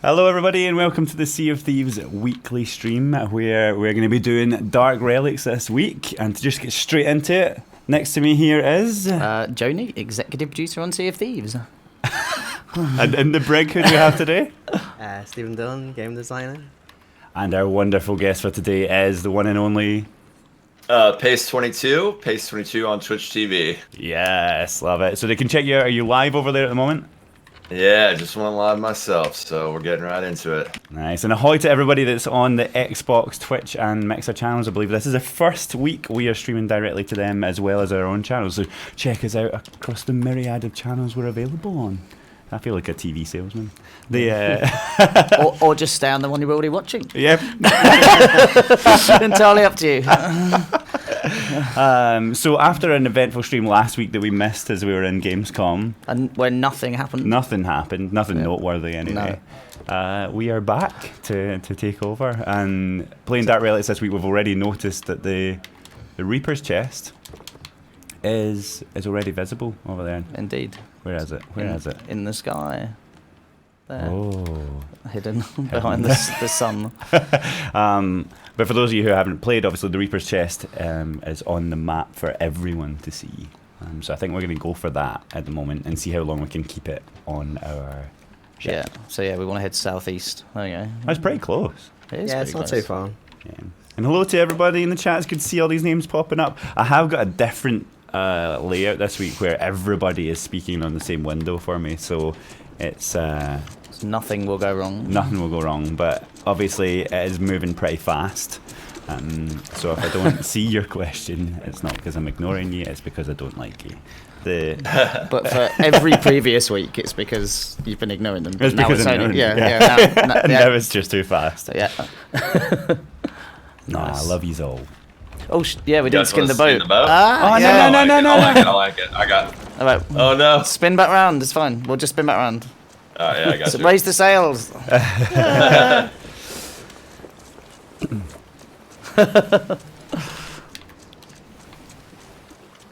Hello everybody and welcome to the Sea of Thieves weekly stream where we're going to be doing Dark Relics this week. And to just get straight into it, Next to me here is... Joni, executive producer on Sea of Thieves. and in the brig, who do we have today? Stephen Dillon, game designer. And our wonderful guest for today is the one and only... Pace22 on Twitch TV. Yes, love it. So they can check you out. Are you live over there at the moment? Yeah, just went live myself, so we're getting right into it. Nice. And ahoy to everybody that's on the Xbox, Twitch, and Mixer channels. I believe this is the first week we are streaming directly to them as well as our own channels. So check us out across the myriad of channels we're available on. I feel like a TV salesman. Or just stay on the one you're already watching. Yep. Entirely up to you. So after an eventful stream last week that we missed as we were in Gamescom, And where nothing happened. nothing noteworthy anyway. We are back to take over and playing Dark Relics this week. We've already noticed that the Reaper's chest is already visible over there. Indeed. Where is it? Where is it? In the sky. There. Oh. Hidden behind the sun. But for those of you who haven't played, obviously the Reaper's chest is on the map for everyone to see. So I think we're going to go for that at the moment and see how long we can keep it on our ship. Yeah. So yeah, we want to head southeast. There you go. That's pretty close. It is Yeah, pretty it's not close. too far. Yeah. And hello to everybody in the chat. It's good to see all these names popping up. I have got a different layout this week where everybody is speaking on the same window for me, so it's Nothing will go wrong. nothing will go wrong. But obviously it is moving pretty fast, so if I don't see your question, it's not because I'm ignoring you, it's because I don't like you. But for every previous week, it's because you've been ignoring them. It's Now because I'm only- ignoring you, now, Now it's just too fast. So, yeah. Nah, I Nice. love you all. Oh, yeah, we You didn't guys skin wanna the boat. spin the boat? Ah, Oh, yeah. no. I like it. I got. All right. Oh no. Spin back round. It's fine. We'll just spin back round. Yeah, I got So you. raise the sails.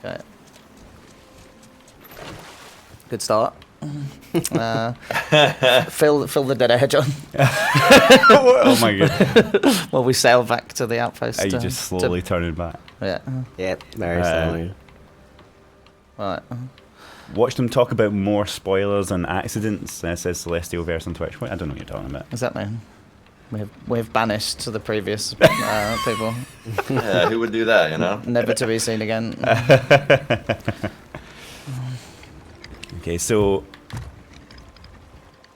Okay. Good start. Fill the dead air, John. Oh my god. While we sail back to the outpost. Are you just slowly turning back? Yeah. Yep, very slowly. Right. Watch them talk about more spoilers and accidents, says Celestial Verse on Twitch. I don't know what you're talking about. What's that mean? We've banished to the previous people, Yeah, who would do that? You know. never to be seen again. Okay, so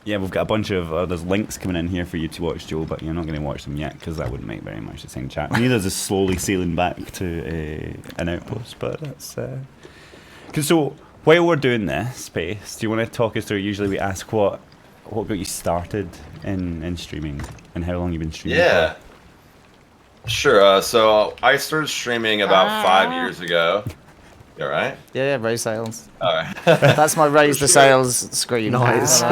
yeah, we've got a bunch of there's links coming in here for you to watch, Joe, but you're not going to watch them yet because that wouldn't make very much sense in chat. Neither is slowly sailing back to an outpost, but that's because so while we're doing this, Pace, do you want to talk us through? Usually we ask what got you started in streaming and how long you've been streaming. Yeah. Sure. So I started streaming about 5 years ago. You all right? Yeah, raise sails. All right. That's my raise the sails scream. Nice. You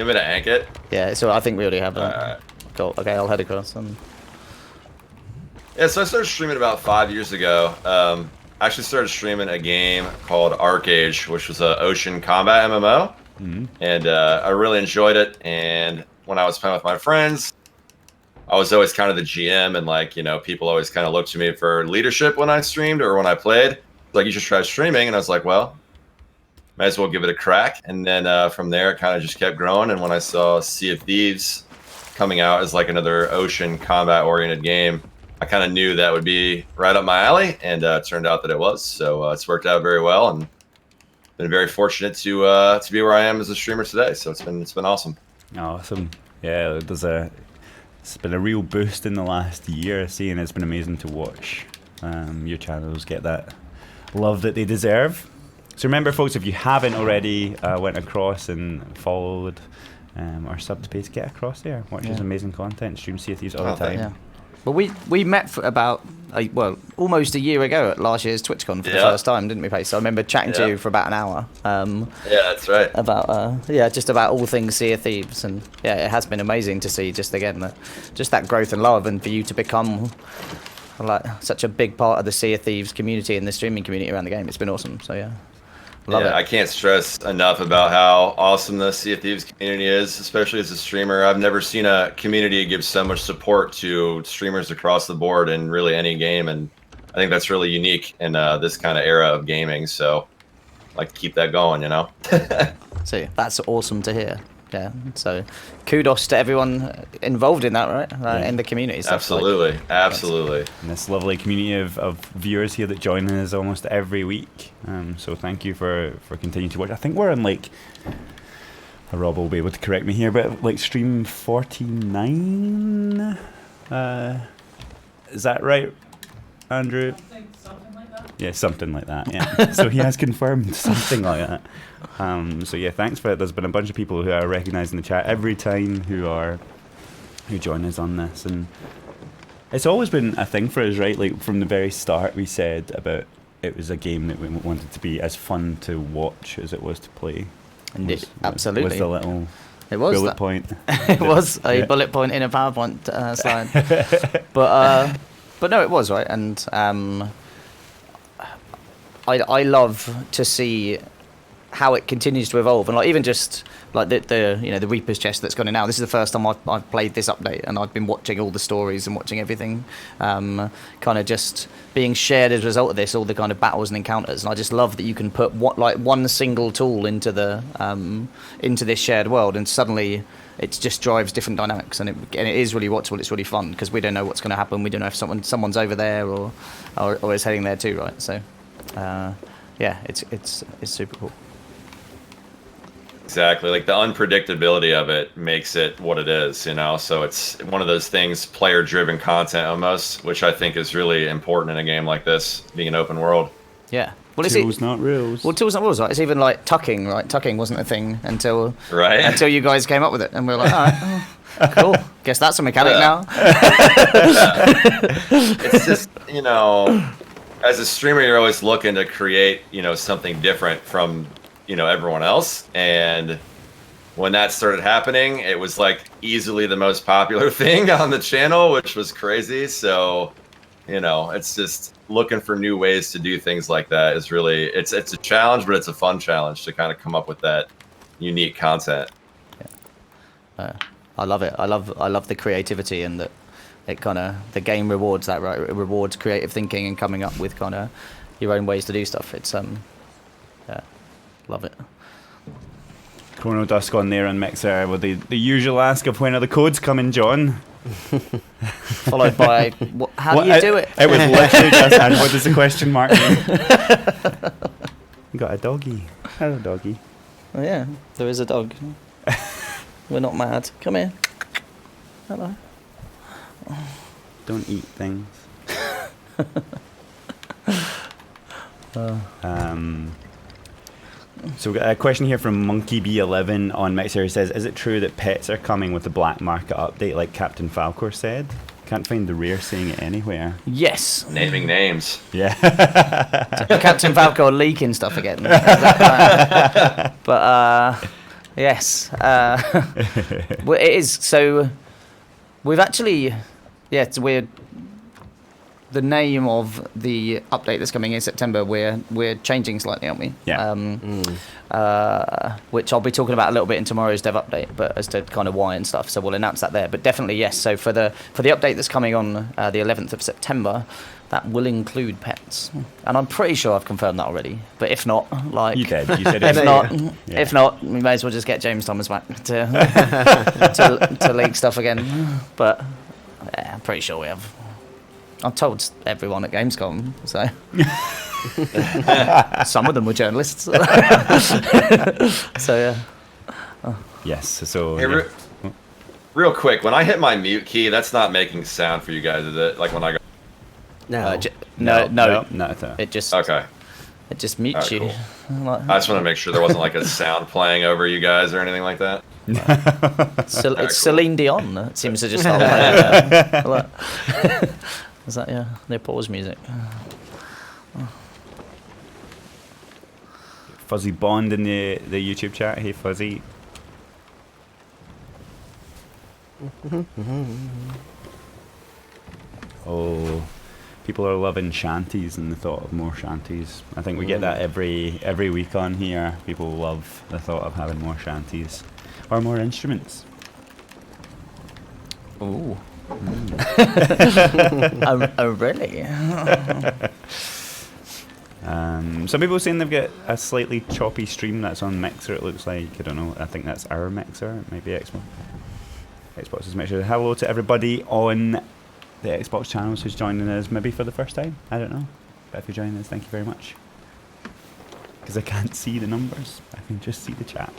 want me to ank it? Yeah, so I think we already have that. Alright. Cool. Okay, I'll head across. And Yeah, so I started streaming about 5 years ago. I actually started streaming a game called Arcage, which was an ocean combat MMO. And I really enjoyed it. And when I was playing with my friends, I was always kind of the GM, and like, you know, people always kind of looked to me for leadership when I streamed or when I played. Like, you should try streaming, and I was like, well, might as well give it a crack. And then from there, it kind of just kept growing. And when I saw Sea of Thieves coming out as like another ocean combat-oriented game, I kind of knew that would be right up my alley, and it turned out that it was. So it's worked out very well, and been very fortunate to be where I am as a streamer today. So it's been awesome. Awesome. Yeah, it's been a real boost in the last year, seeing it's been amazing to watch your channels get that love that they deserve. So remember, folks, if you haven't already went across and followed or subbed to Pace, get across there. Watch his amazing content, stream Sea of Thieves all the time. yeah. Well, we met for about almost a year ago at last year's TwitchCon for the first time, didn't we, Pace? So I remember chatting to you for about an hour. Yeah, that's right. About just about all things Sea of Thieves, and yeah, it has been amazing to see just again just that growth and love, and for you to become like such a big part of the Sea of Thieves community and the streaming community around the game. It's been awesome. So yeah, Love it. I can't stress enough about how awesome the Sea of Thieves community is, especially as a streamer. I've never seen a community give so much support to streamers across the board in really any game, and I think that's really unique in this kind of era of gaming. So, I'd like to keep that going, you know. So that's awesome to hear. Yeah. So kudos to everyone involved in that, right? In the community. Stuff. Absolutely, absolutely. And this lovely community of viewers here that join us almost every week. So thank you for continuing to watch. I think we're on like, Rob will be able to correct me here, but like stream 49. Is that right, Andrew? Something like that. Yeah, something like that. Yeah. So he has confirmed something like that. So yeah, thanks for it. There's been a bunch of people who I recognise in the chat every time who join us on this, and it's always been a thing for us, right? Like from the very start, we said about it was a game that we wanted to be as fun to watch as it was to play. Absolutely. Was the little It was bullet that. point. It was a bullet point in a PowerPoint slide. But no, it was, right? And I love to see how it continues to evolve, and like even just like the Reaper's chest that's gone in now. This is the first time I've played this update, and I've been watching all the stories and watching everything kind of just being shared as a result of this, all the kind of battles and encounters. And I just love that you can put one single tool into this shared world, and suddenly it just drives different dynamics, and it is really watchable. It's really fun because we don't know what's going to happen. We don't know if someone's over there or is heading there too, right? So yeah, it's super cool. Exactly. Like the unpredictability of it makes it what it is, you know? So it's one of those things, player-driven content almost, which I think is really important in a game like this, being an open world. Yeah. Well, Tools, not rules. Well, tools, not rules, right? It's even like tucking, right? Tucking wasn't a thing until you guys came up with it. And we were like, all right, cool. Guess that's a mechanic now. It's just, you know, as a streamer, you're always looking to create, you know, something different from everyone else, and when that started happening, it was like easily the most popular thing on the channel, which was crazy. So it's just looking for new ways to do things like that is really it's a challenge, but it's a fun challenge to kind of come up with that unique content. I love it. I love the creativity, and that it kind of the game rewards that, right? It rewards creative thinking and coming up with kind of your own ways to do stuff. It's love it. Chrono Dusk on there on Mixer with the usual ask of when are the codes coming, John? Followed by, how do you do it? It was literally just, and what does the question mark mean? You got a doggy. Hello, doggy. Oh, yeah, there is a dog. We're not mad. Come here. Hello. Don't eat things. So we got a question here from MonkeyB11 on Mixer. He says, is it true that pets are coming with the black market update like Captain Falcor said? Can't find the rare saying it anywhere. Yes. Naming names. Yeah. Captain Falcor leaking stuff again. But yes. Well, it is. So we've actually, it's weird. The name of the update that's coming in September, we're changing slightly, aren't we? Yeah. Which I'll be talking about a little bit in tomorrow's dev update, but as to kind of why and stuff. So we'll announce that there. But definitely yes. So for the update that's coming on the 11th of September, that will include pets, and I'm pretty sure I've confirmed that already. But if not, like You did. You said if it. not, Yeah. if not, we may as well just get James Thomas back to leak stuff again. But yeah, I'm pretty sure we have. I've told everyone at Gamescom, so some of them were journalists. So yeah. Yes. So. Hey, real quick, when I hit my mute key, that's not making sound for you guys, is it? Like when I go. No. No, not at all. it just Okay. it just mutes Alright, you. Like, I just want to make sure there wasn't like a sound playing over you guys or anything like that. it's cool. Celine Dion. It seems to just start playing. Look. Is that their pause music? Fuzzy Bond in the YouTube chat. Hey, Fuzzy. Oh, People are loving shanties and the thought of more shanties. I think we get that every week on here. People love the thought of having more shanties or more instruments. Ooh. Oh, really? Some people are saying they've got a slightly choppy stream that's on Mixer, it looks like. I don't know. I think that's our Mixer. It might be Xbox's Mixer. Hello to everybody on the Xbox channels who's joining us maybe for the first time. I don't know. But if you're joining us, thank you very much. Because I can't see the numbers. I can just see the chat.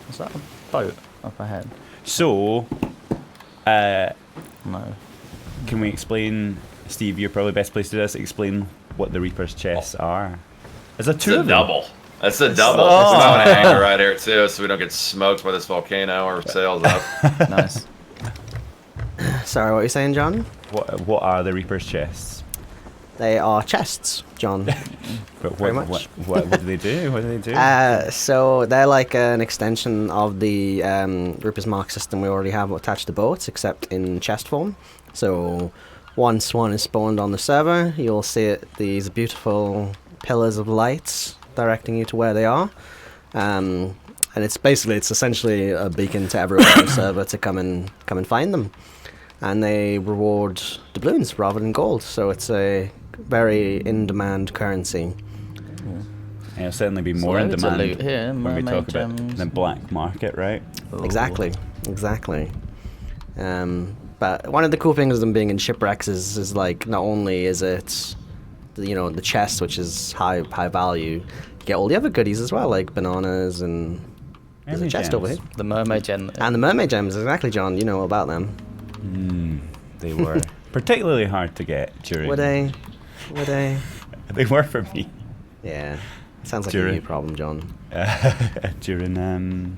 Is that a boat up ahead? So, No. can we explain, Steve, you're probably best placed to do this, explain what the Reaper's chests are. Is there two It's a of them? double. That's a double. Oh. We might want to anchor right here too, so we don't get smoked by this volcano or sails up. Nice. Sorry, what were you saying, John? What are the Reaper's chests? They are chests, John. But Very much. What do they do? What do they do? So they're like an extension of the Reaper's Mark system we already have attached to boats, except in chest form. So once one is spawned on the server, you'll see these beautiful pillars of light directing you to where they are. And it's essentially a beacon to everyone on the server to come and find them. And they reward doubloons rather than gold, so it's a very in-demand currency. Yeah, it'll certainly be more in demand when we talk about the black market, right? Ooh. Exactly. But one of the cool things of them being in shipwrecks is like, not only is it, the chest, which is high value, you get all the other goodies as well, like bananas and there's a chest over here. The mermaid gem. And the mermaid gems, exactly, John. You know about them. They were particularly hard to get during... Were they? They were for me. Yeah. Sounds like During- a new problem, John. During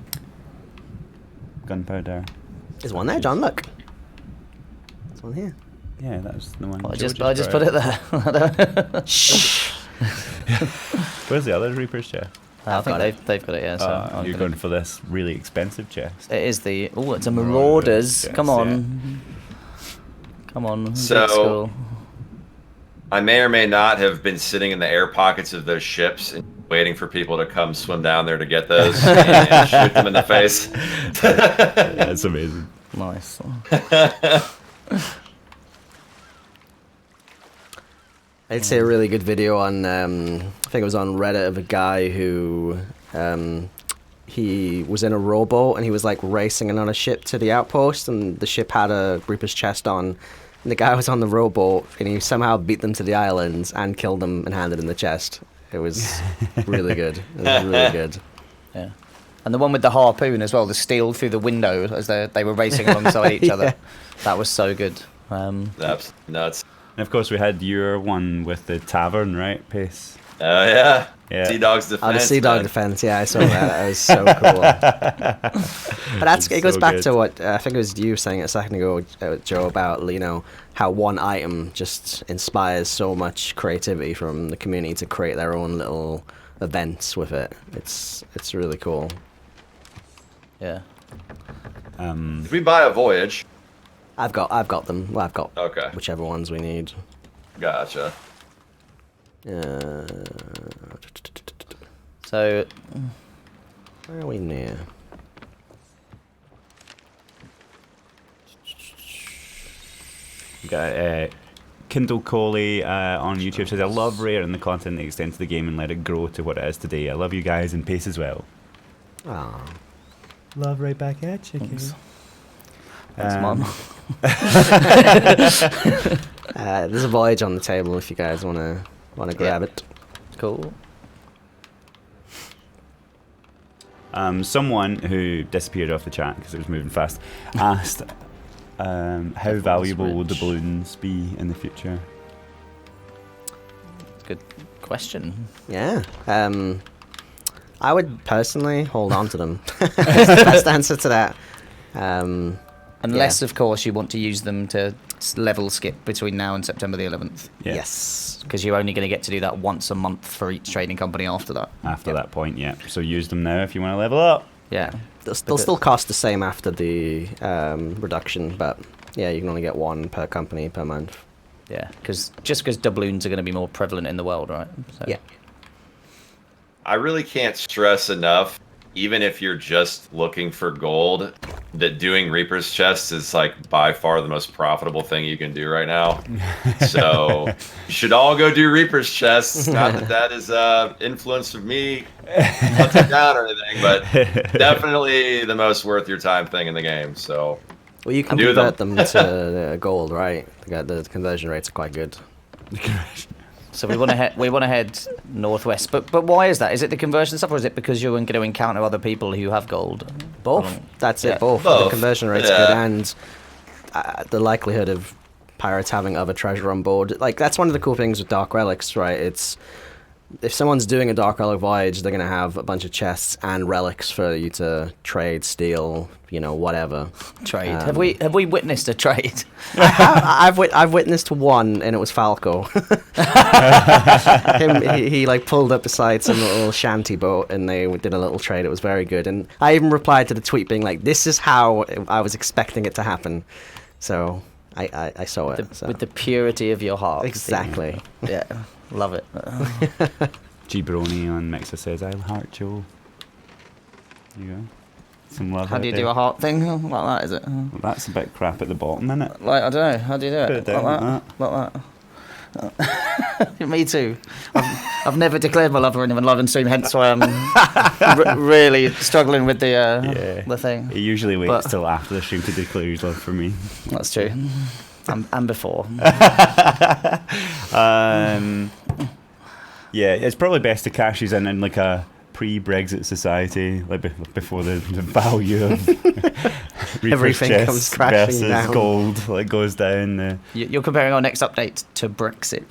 gunpowder. There's one there, John, look. There's one here. Yeah, that was the one. I Joe just put it there. Shh. Where's the other Reaper's chest? I think they've got it, yeah. So I'm You're gonna- going for this really expensive chest. It is the... Oh, it's a Marauders. Yes, Come on. Come on. So- big school. I may or may not have been sitting in the air pockets of those ships and waiting for people to come swim down there to get those and shoot them in the face. That's amazing. Nice. I'd say a really good video on, I think it was on Reddit, of a guy who, he was in a rowboat and he was like racing in on a ship to the outpost, and the ship had a Reaper's chest on. And the guy was on the rowboat and he somehow beat them to the islands and killed them and handed them the chest. It was really good. It was really good. Yeah. And the one with the harpoon as well, the steel through the window as they were racing alongside each other. That was so good. That's nuts. And of course, we had your one with the tavern, right, Pace? Oh, yeah. Yeah. Sea Dog's defense. Oh, the Sea Dog man. defense, yeah, I saw that. That was so cool. But it goes so back good. to what I think it was you saying a second ago, Joe, about how one item just inspires so much creativity from the community to create their own little events with it. It's really cool. Yeah. Did we buy a voyage? I've got them. Well, I've got Okay. whichever ones we need. Gotcha. So, Where are we near? We got Kindle Coley on YouTube says, I love Rare and the content that extends the game and let it grow to what it is today. I love you guys and Pace as well. Oh, Love right back at you, thanks. Thanks, Um, Mum. there's a voyage on the table if you guys wanna grab it. Cool. Someone who disappeared off the chat because it was moving fast asked, how valuable will doubloons be in the future? Good question. Yeah. I would personally hold on to them. That's the best answer to that. Unless, of course, you want to use them to level skip between now and September the 11th. Yeah. Yes. Because you're only going to get to do that once a month for each trading company after that. After that point, yeah. So use them now if you want to level up. Yeah. They'll still cost the same after the reduction, but yeah, you can only get one per company per month. Yeah, because doubloons are going to be more prevalent in the world, right? So. Yeah. I really can't stress enough, even if you're just looking for gold, that doing Reaper's chests is like by far the most profitable thing you can do right now. So you should all go do Reaper's chests. Not that that is influence of me hunting down or anything, but definitely the most worth your time thing in the game. So Well, you can do convert them to gold, right? The conversion rates are quite good. So we want to head northwest. But why is that? Is it the conversion stuff, or is it because you're going to encounter other people who have gold? Both. That's Yeah. it. Both. Both. The conversion rate's Yeah. good, and the likelihood of pirates having other treasure on board. Like, that's one of the cool things with Dark Relics, right? It's if someone's doing a Dark Relic voyage, they're gonna have a bunch of chests and relics for you to trade, steal, whatever. Trade. Have we witnessed a trade? I've witnessed one, and it was Falco. he like pulled up beside some little shanty boat, and they did a little trade. It was very good, and I even replied to the tweet being like, "This is how I was expecting it to happen." So I saw it. So. With the purity of your heart. Exactly. Yeah, love it. G-Brony on Mixer says, I'll heart Joe. There you go. Some love How out do you there. do a heart thing? Like that, is it? Well, that's a bit crap at the bottom, isn't it? Like, I don't know. How do you do Put it? it down Like that. Me too. I've never declared my love for anyone live on stream, hence why I'm really struggling with the thing. He usually waits But- till after the stream to declare his love for me. That's true. And before. Yeah, it's probably best to cash these in like a pre-Brexit society, like before the value of Reaper's Everything chests comes crashing versus down. gold like goes down. You're comparing our next update to Brexit.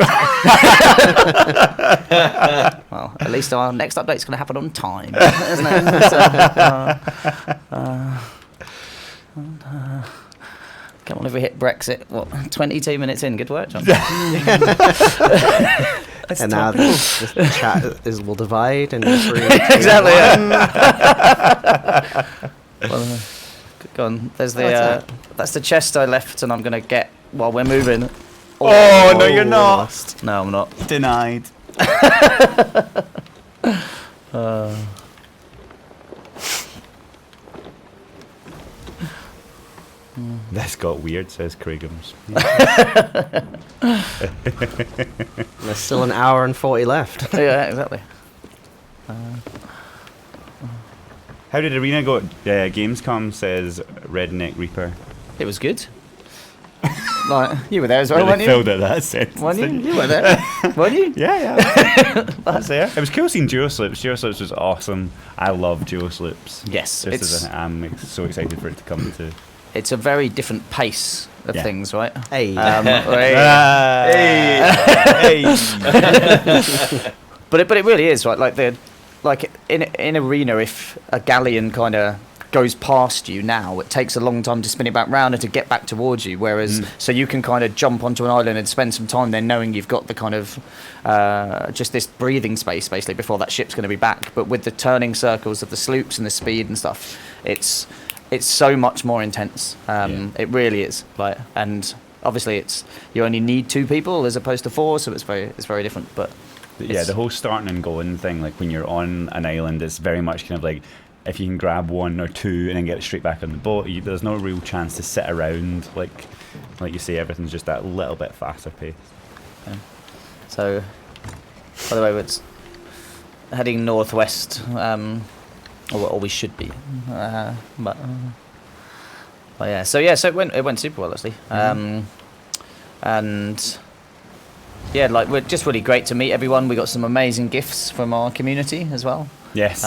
Well, at least our next update's going to happen on time, isn't it? Come on, if we hit Brexit, 22 minutes in, good work, John. And now the chat will divide and three. Exactly. Yeah. Well, go on. There's that's the chest I left, and I'm gonna get while we're moving. Oh, no, you're not. No, I'm not. Denied. This got weird, says Craigums. There's still an hour and 40 left. Yeah, exactly. How did Arena go? Gamescom says Redneck Reaper. It was good. Like, you were there as well, Really weren't you? filled out that sentence. Weren't you? didn't You were there, weren't you? Yeah. I was there. It was cool seeing Duoslips. Duoslips was awesome. I love Duoslips. Yes, I'm so excited for it to come to. it's a very different pace of Yeah. things, right? Hey. But it really is right. Like in Arena, if a galleon kind of goes past you now, it takes a long time to spin it back round and to get back towards you. Whereas, so you can kind of jump onto an island and spend some time there, knowing you've got the kind of just this breathing space basically before that ship's going to be back. But with the turning circles of the sloops and the speed and stuff, it's so much more intense. It really is. Like, and obviously you only need 2 people as opposed to 4, so it's very different. But Yeah, the whole starting and going thing, like when you're on an island, it's very much kind of like if you can grab 1 or 2 and then get it straight back on the boat, there's no real chance to sit around. Like you say, everything's just that little bit faster paced. So, by the way, it's heading northwest, or we should be. But yeah, so it went super well actually, and yeah, like we're just really great to meet everyone. We got some amazing gifts from our community as well. Yes.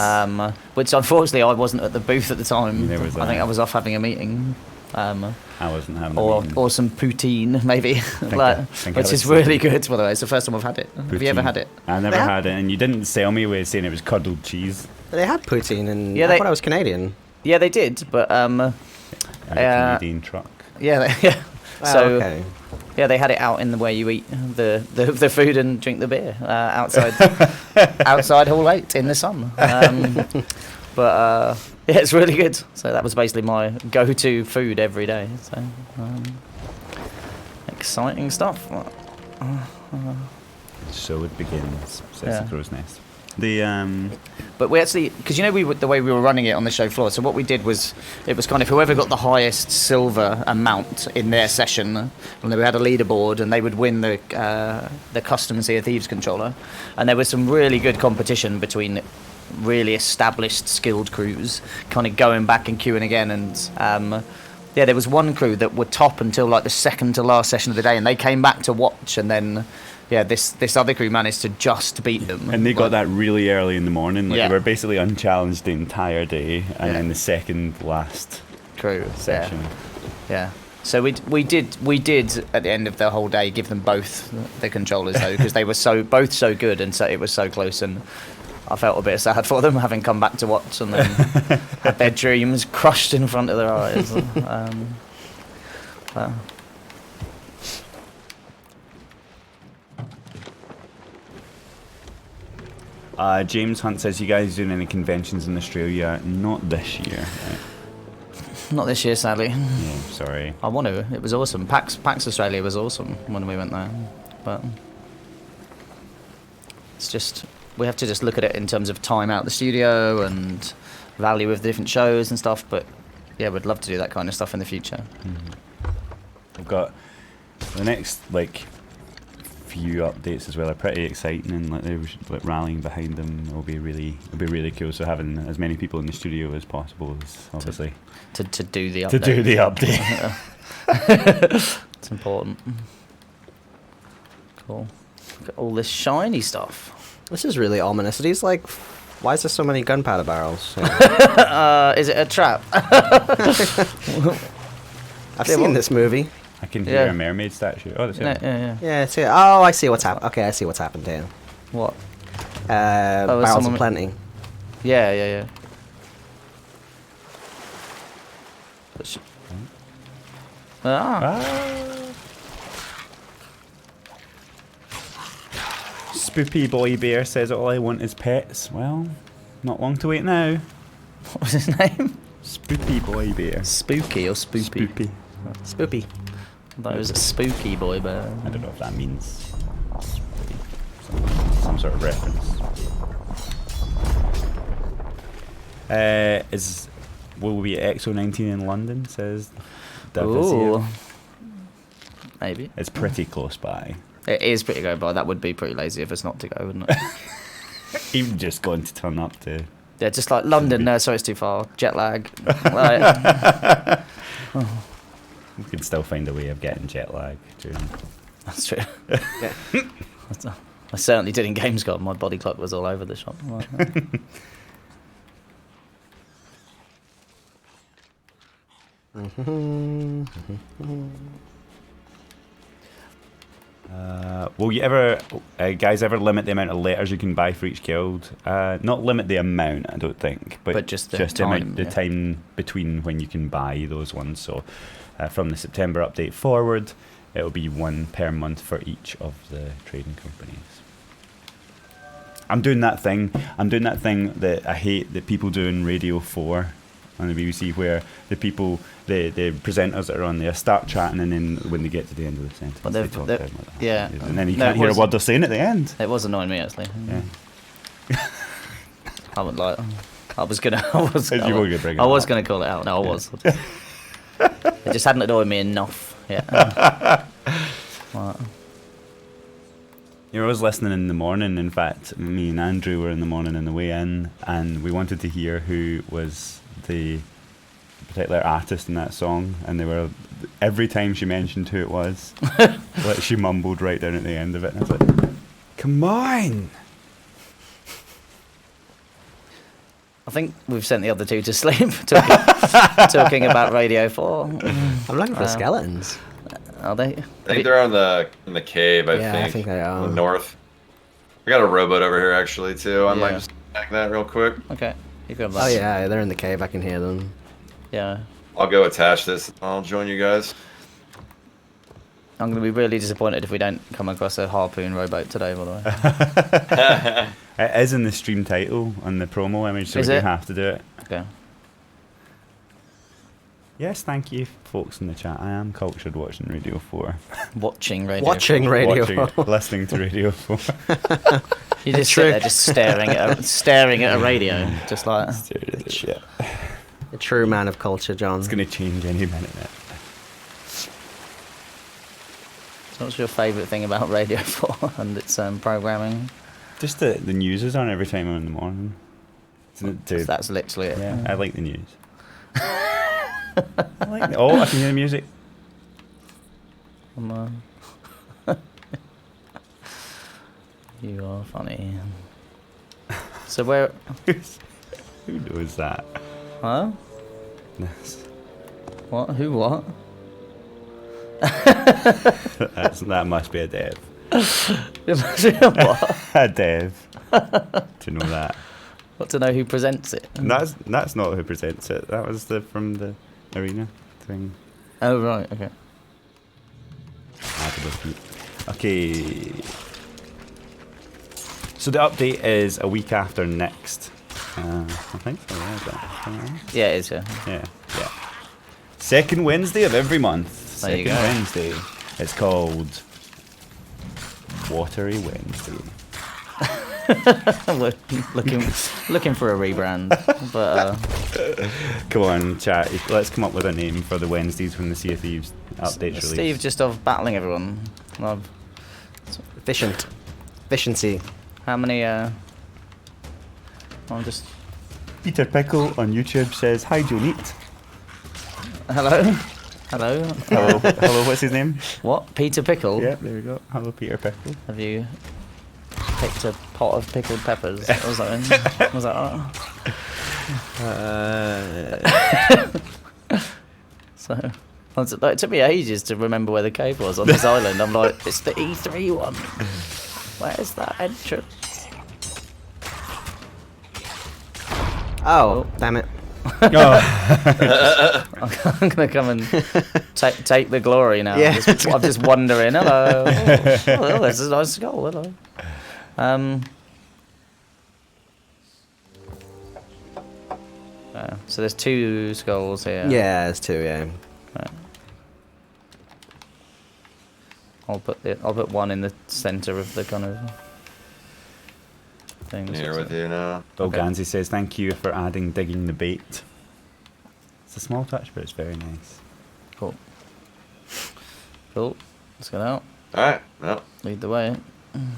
Which unfortunately I wasn't at the booth at the time. Neither was I think I. I was off having a meeting. I wasn't having a Or meeting. or some poutine maybe, think I which is was really good. By the way, it's the first time I've had it. Have you ever Poutine. had it? I never Yeah. had it, and you didn't sell me with saying it was curdled cheese. They had poutine, and Yeah, I they- thought I was Canadian. Yeah, they did, but And a Canadian truck. yeah. Oh, So okay. yeah, they had it out in the way you eat the food and drink the beer outside outside Hall 8 in the sun. But yeah, it's really good. So that was basically my go-to food every day. So exciting stuff. So it begins, says Yeah. the crow's nest. The But we actually, because the way we were running it on the show floor. So what we did was, it was kind of whoever got the highest silver amount in their session, and then we had a leaderboard, and they would win the custom Sea of Thieves controller. And there was some really good competition between really established, skilled crews, kind of going back and queuing again. And yeah, there was one crew that were top until like the second to last session of the day, and they came back to watch, and then. Yeah, this other crew managed to just beat them. and they got that really early in the morning. Like Yeah. they were basically unchallenged the entire day, and Yeah. then the second last crew session. Yeah. So we did at the end of the whole day give them both the controllers though, because they were both so good, and so it was so close, and I felt a bit sad for them having come back to watch and then had their dreams crushed in front of their eyes. But, James Hunt says, you guys doing any conventions in Australia? Not this year. Right? not this year, sadly. Yeah, sorry. I want to. It was awesome. PAX Australia was awesome when we went there, but it's just we have to just look at it in terms of time out the studio and value of the different shows and stuff. But yeah, we'd love to do that kind of stuff in the future. We've got the next few updates as well are pretty exciting, and they're rallying behind them. It'll be really cool. So having as many people in the studio as possible is obviously To do the update. to do the update. It's important. Cool. Got all this shiny stuff. This is really ominous. Are these like, why is there so many gunpowder barrels? Is it a trap? I've seen this movie. I can hear Yeah. a mermaid statue. Oh, that's Yeah, it. yeah. Yeah, it's here. Oh, I see what's happened. Okay, I see what's happened here. What? Barrels someone- of plenty. Yeah. But Spoopy Boy Bear says, all I want is pets. Well, not long to wait now. What was his name? Spoopy Boy Bear. Spooky or Spoopy? Spoopy. Spoopy. I thought it was a spooky boy bear. I don't know if that means some sort of reference. Will we be at EXO 19 in London? Says Davizia. Ooh. Maybe. It's pretty close by. It is pretty go by. That would be pretty lazy of us not to go, wouldn't it? Even just going to turn up to. Yeah, just like London. No, sorry, it's too far. Jet lag. Like, We can still find a way of getting jet lag during. that's true. Yeah. I certainly did in Gamescom. My body clock was all over the shop. Will you ever, guys, ever limit the amount of letters you can buy for each guild? Not limit the amount, I don't think, But just the amount, time, the yeah. time between when you can buy those ones. So, from the September update forward, it'll be one per month for each of the trading companies. I'm doing that thing that I hate that people do in Radio 4 on the BBC, where the presenters that are on there start chatting, and then when they get to the end of the sentence, But they they've- talk they've- down like that. yeah. And then you No, can't it hear a was- word they're saying at the end. It was annoying me actually. Yeah. I would like. I was gonna. I was. You I were was, gonna bring it I was up. gonna call it out. No, I was. It just hadn't annoyed me enough. Yeah. Right. I was listening in the morning. In fact, me and Andrew were in the morning on the way in, and we wanted to hear who was the particular artist in that song, and they were, every time she mentioned who it was, like she mumbled right down at the end of it, and I was like, come on! I think we've sent the other two to sleep talking about Radio 4. I'm looking for the skeletons. Are they? I think they're in the cave. I Yeah, think. I think they are. In the north. I got a rowboat over here actually too. I might Yeah. just back that real quick. Okay. You can have Oh that. yeah, they're in the cave. I can hear them. Yeah. I'll go attach this. I'll join you guys. I'm going to be really disappointed if we don't come across a harpoon rowboat today, by the way. It is in the stream title on the promo image, so Is we do it? have to do it. Okay. Yes, thank you, folks in the chat. I am cultured watching Radio 4. Watching Radio. Watching Radio. Listening to Radio 4. You just sit there, just staring at a radio, just like. Yeah. A true man of culture, John. It's going to change any minute now. So what's your favourite thing about Radio 4 and its programming? Just the news is on every time I'm in the morning. So that's literally it. Yeah, I like the news. Oh, I can hear the music. You are funny. So where? Who knows that? Huh? Yes. What? Who? What? That must be a dev. What? A dev. To know that. What, to know who presents it? That's not who presents it. That was from the arena thing. Oh right, okay. Okay. So the update is a week after next. I think so. Yeah, is that? Yeah, it is. Yeah. Yeah. Second Wednesday of every month. There you Second go. Wednesday. It's called Watery Wednesday. We're looking for a rebrand, but Come on, chat. Let's come up with a name for the Wednesdays when the Sea of Thieves update's released. Steve just off battling everyone. Love. Efficiency. How many? I'm just. Peter Pickle on YouTube says, "Hi, Jonette." Hello. Hello. Hello. What's his name? What? Peter Pickle? Yeah, there we go. Hello, Peter Pickle. Have you picked a pot of pickled peppers or something? Was that alright? So, it took me ages to remember where the cave was on this island. I'm like, it's the E3 one. Where's that entrance? Oh, damn it. Oh. I'm gonna come and take the glory now. Yeah. I'm just wandering. Hello. Oh, this is a nice skull. Hello. So there's 2 skulls here. Yeah, there's 2, yeah. Right. I'll put one in the centre of the kind of thing. Here with you now. Bill Okay. Gansey says, "Thank you for adding digging the bait." It's a small touch, but it's very nice. Cool. Cool. Let's get out. Alright, well, Lead the way.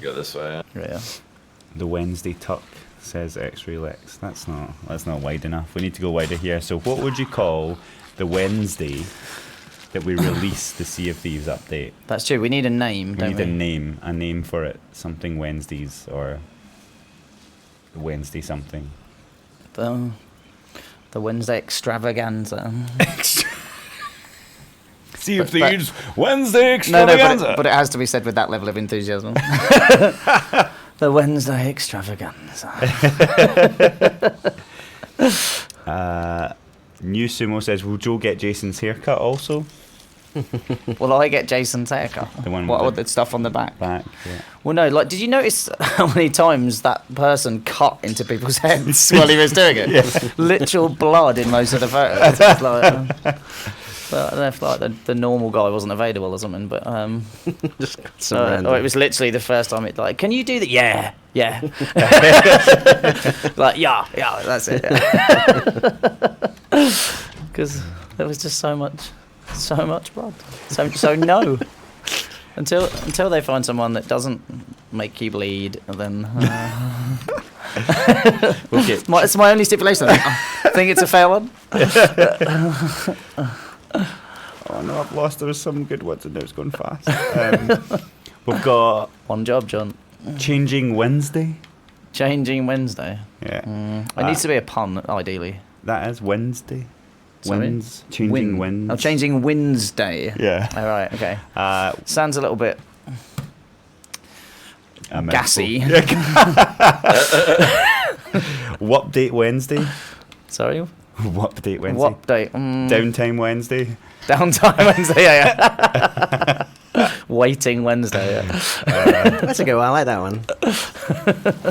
go this way. Yeah. The Wednesday tuck, says X-Ray Lex. That's not wide enough. We need to go wider here. So what would you call the Wednesday that we release the Sea of Thieves update? That's true. We need a name, We don't need we? a name for it. Something Wednesdays or the Wednesday something. The Wednesday extravaganza. Sea of But- Thieves Wednesday No, extravaganza. but it has to be said with that level of enthusiasm. The Wednesday extravaganza. New Sumo says, "Will Joe get Jason's haircut also?" Will I get Jason's haircut? The one What with with the stuff on the back? Back. Yeah. Well, no. Like, did you notice how many times that person cut into people's heads while he was doing it? Yeah. Literal blood in most of the photos. It's like, well, I don't know if like the normal guy wasn't available or something, but Just some random. or it was literally the first time it like, can you do that? Yeah. Like that's it. Because there was just so much blood. So no. Until they find someone that doesn't make you bleed, then Okay. it's my only stipulation. I think it's a fair one. Oh no, I've lost. There was some good ones and now it's going fast. We've got One job, John. Changing Wednesday. Changing Wednesday. Yeah. It needs to be a pun, ideally. That is Wednesday. Sorry? Changing winds. Oh, changing Wednesday. Yeah. All right. Okay. Uh, Sounds a little bit gassy. Update Wednesday. Sorry. Update Wednesday. What day? Downtime Wednesday. Downtime Wednesday. Yeah. Waiting Wednesday. Yeah. That's a good one. I like that one.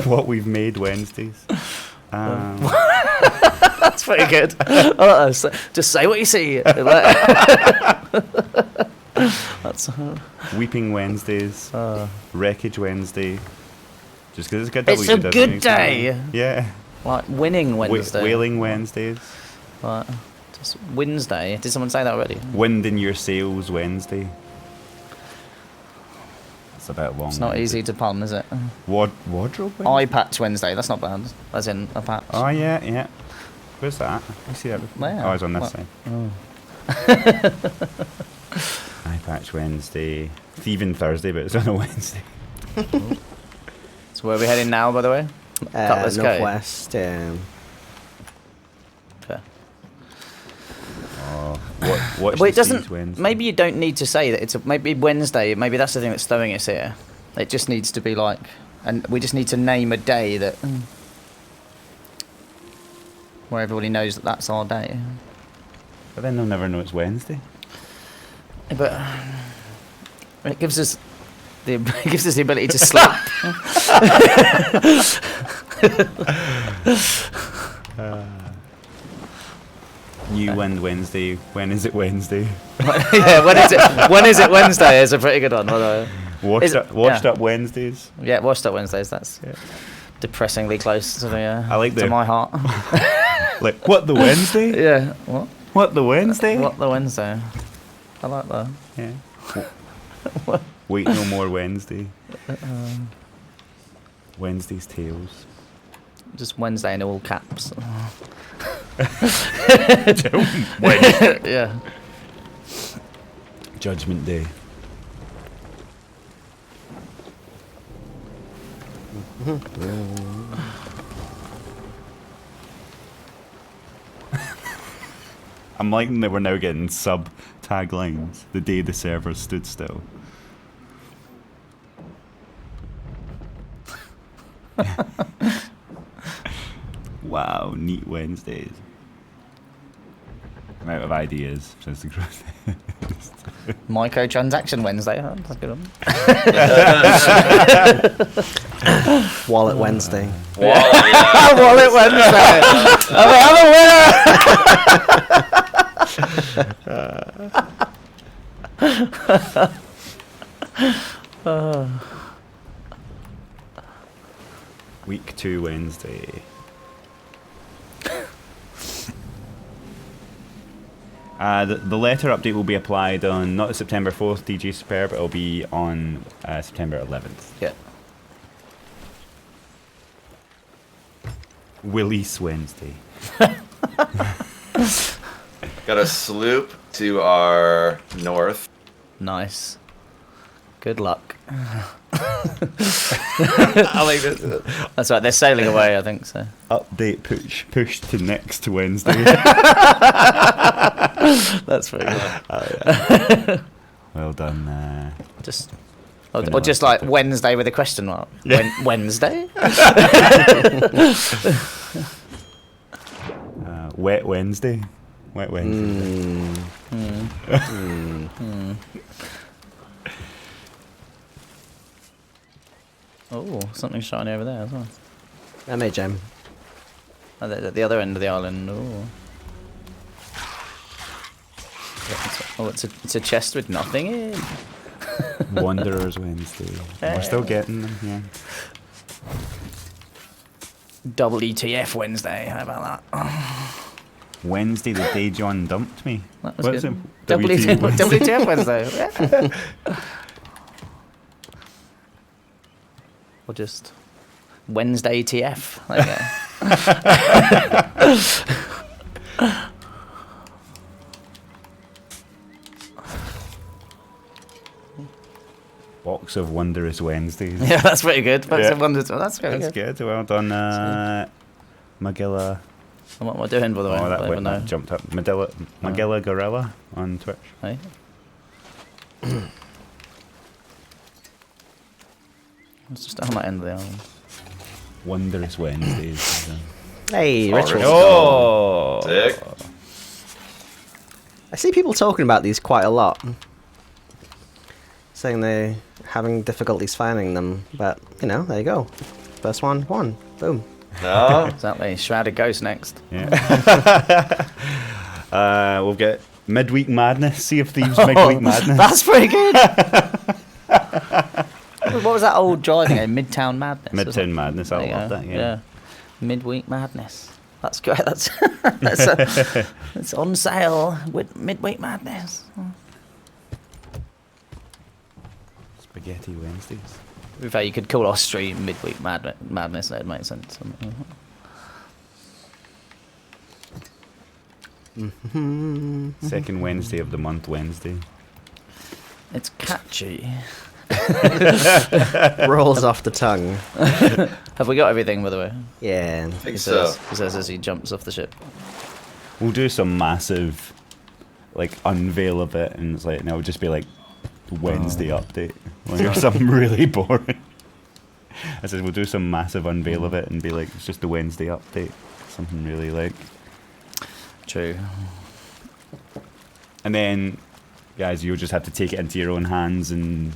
What we've made Wednesdays. That's pretty good. I like that. Just say what you see. That's Weeping Wednesdays. Wreckage Wednesday. Just because it's a good It's a good day. Yeah. like winning Wednesday. Wailing Wednesdays. Right. Just Wednesday. Did someone say that already? Wind in your sails Wednesday. It's a bit long. It's not easy to pun, is it? Wardrobe Wednesday? Eye patch Wednesday. That's not bad. As in a patch. Oh, yeah. Where's that? I see that. There. Oh, it's on this What? side. Eye Patch Wednesday. Thieving Thursday, but it's on a Wednesday. So where are we heading now, by the way? Cutlass Cove. Northwest. Fair. Oh, watch Well, it the doesn't. Seeds Wednesday. Maybe you don't need to say that it's maybe Wednesday. Maybe that's the thing that's throwing us here. It just needs to be like, and we just need to name a day that where everybody knows that that's our day. But then they'll never know it's Wednesday. But it gives us the it gives us the ability to sleep. New Wind Wednesday. When is it Wednesday? Yeah, when is it? When is it Wednesday? Is a pretty good one. By the way. Washed Yeah. up Wednesdays. Yeah, washed up Wednesdays. That's Yeah. depressingly close to the I like to the- my heart. Like, what, the Wednesday? Yeah. What? What, the Wednesday? What the Wednesday? I like that. Yeah. Wait no more Wednesday. Wednesday's Tales. Just Wednesday in all caps. Wednesday. Yeah. Judgment Day. I'm liking that we're now getting sub taglines. The day the server stood still. Wow, neat Wednesdays. I'm out of ideas since the growth. Microtransaction Wednesday. Oh, that's a good one. Wallet Wednesday. Wallet Wednesday. I'm a winner. Week 2 Wednesday. The letter update will be applied on not September 4th, DJ Superb, it'll be on September 11th. Yeah. Release Wednesday. Got a sloop to our north. Nice. Good luck. I like this. That's right. They're sailing away, I think so. Update push to next Wednesday. That's very good. Well done. Just. Vanilla Or just like topic. Wednesday with a question mark. Yeah. Wednesday? Wet Wednesday. Wet Wednesday. Oh, something shiny over there as well. MHM. Oh, the other end of the island. Oh. It's a chest with nothing in. Wanderers Wednesday. We're still getting them, yeah. Double ETF Wednesday. How about that? Wednesday, the day John dumped me. That was What's good. it? WTF Wednesday. WTF Wednesday. Yeah. Or just Wednesday TF. There you go. Box of Wondrous Wednesdays. Yeah, that's pretty good. Folks Yeah. have wondered. That's very That's good. good. Well done, Magilla. What am I doing, by the way? Oh, I that, don't went, even know. that jumped up. Magilla Gorilla on Twitch. Hey? It's just on that end of the island. Wondrous Wednesdays. Hey, Oh, rituals. Oh! Sick. I see people talking about these quite a lot. Saying they're having difficulties finding them. But, you know, there you go. First one, won. Boom. No. Exactly. Shrouded Ghost next. Yeah. We'll get Midweek Madness. Sea of Thieves Midweek Madness. That's pretty good. What was that old driving game? Midtown Madness. Midtown Madness. I There you love go. that. Yeah. Midweek Madness. That's great. That's it's on sale with Midweek Madness. Spaghetti Wednesdays. In fact, you could call our stream Midweek Madness. That'd make sense. Second Wednesday of the month, Wednesday. It's catchy. Rolls off the tongue. Have we got everything, by the way? Yeah. I think He so. says as he jumps off the ship. We'll do some massive, like, unveil of it, and it's like, and it'll just be like Wednesday update, or something really boring. I said we'll do some massive unveil of it and be like, it's just the Wednesday update, something really like. True. And then, guys, you'll just have to take it into your own hands and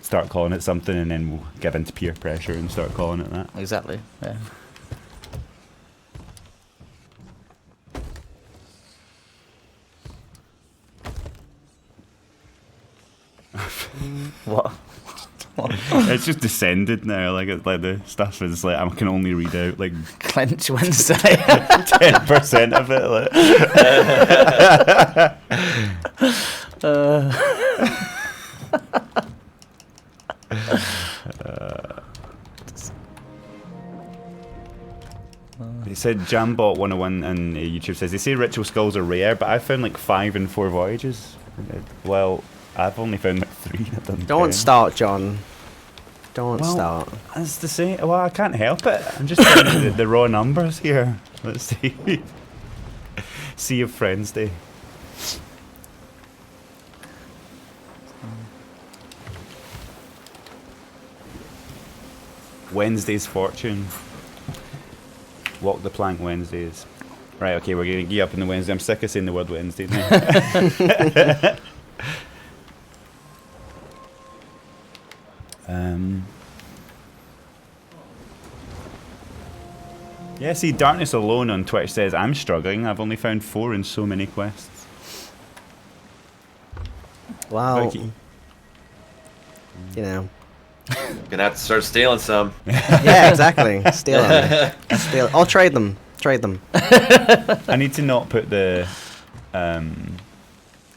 start calling it something, and then we'll give into peer pressure and start calling it that. Exactly. Yeah. What? It's just descended now. Like it's like the stuff is like I can only read out like Clench Wednesday. 10% of it. Like. They said Jambot 101 on YouTube says they say ritual skulls are rare, but I found like 5 in 4 voyages. Well, I've only found like 3. I've done Don't 10. start, John. Don't Well, start. As to say, well, I can't help it. I'm just getting the raw numbers here. Let's see. Sea of Friends Day. Wednesday's fortune. Walk the plank Wednesdays. Right, okay, we're going to gear up in the Wednesday. I'm sick of saying the word Wednesday now. Yeah, see, Darkness Alone on Twitch says, I'm struggling. I've only found 4 in so many quests. Well, Vicky. you know. Gonna have to start stealing some. Yeah, exactly. Steal them. Steal. I'll trade them. Trade them. I need to not put the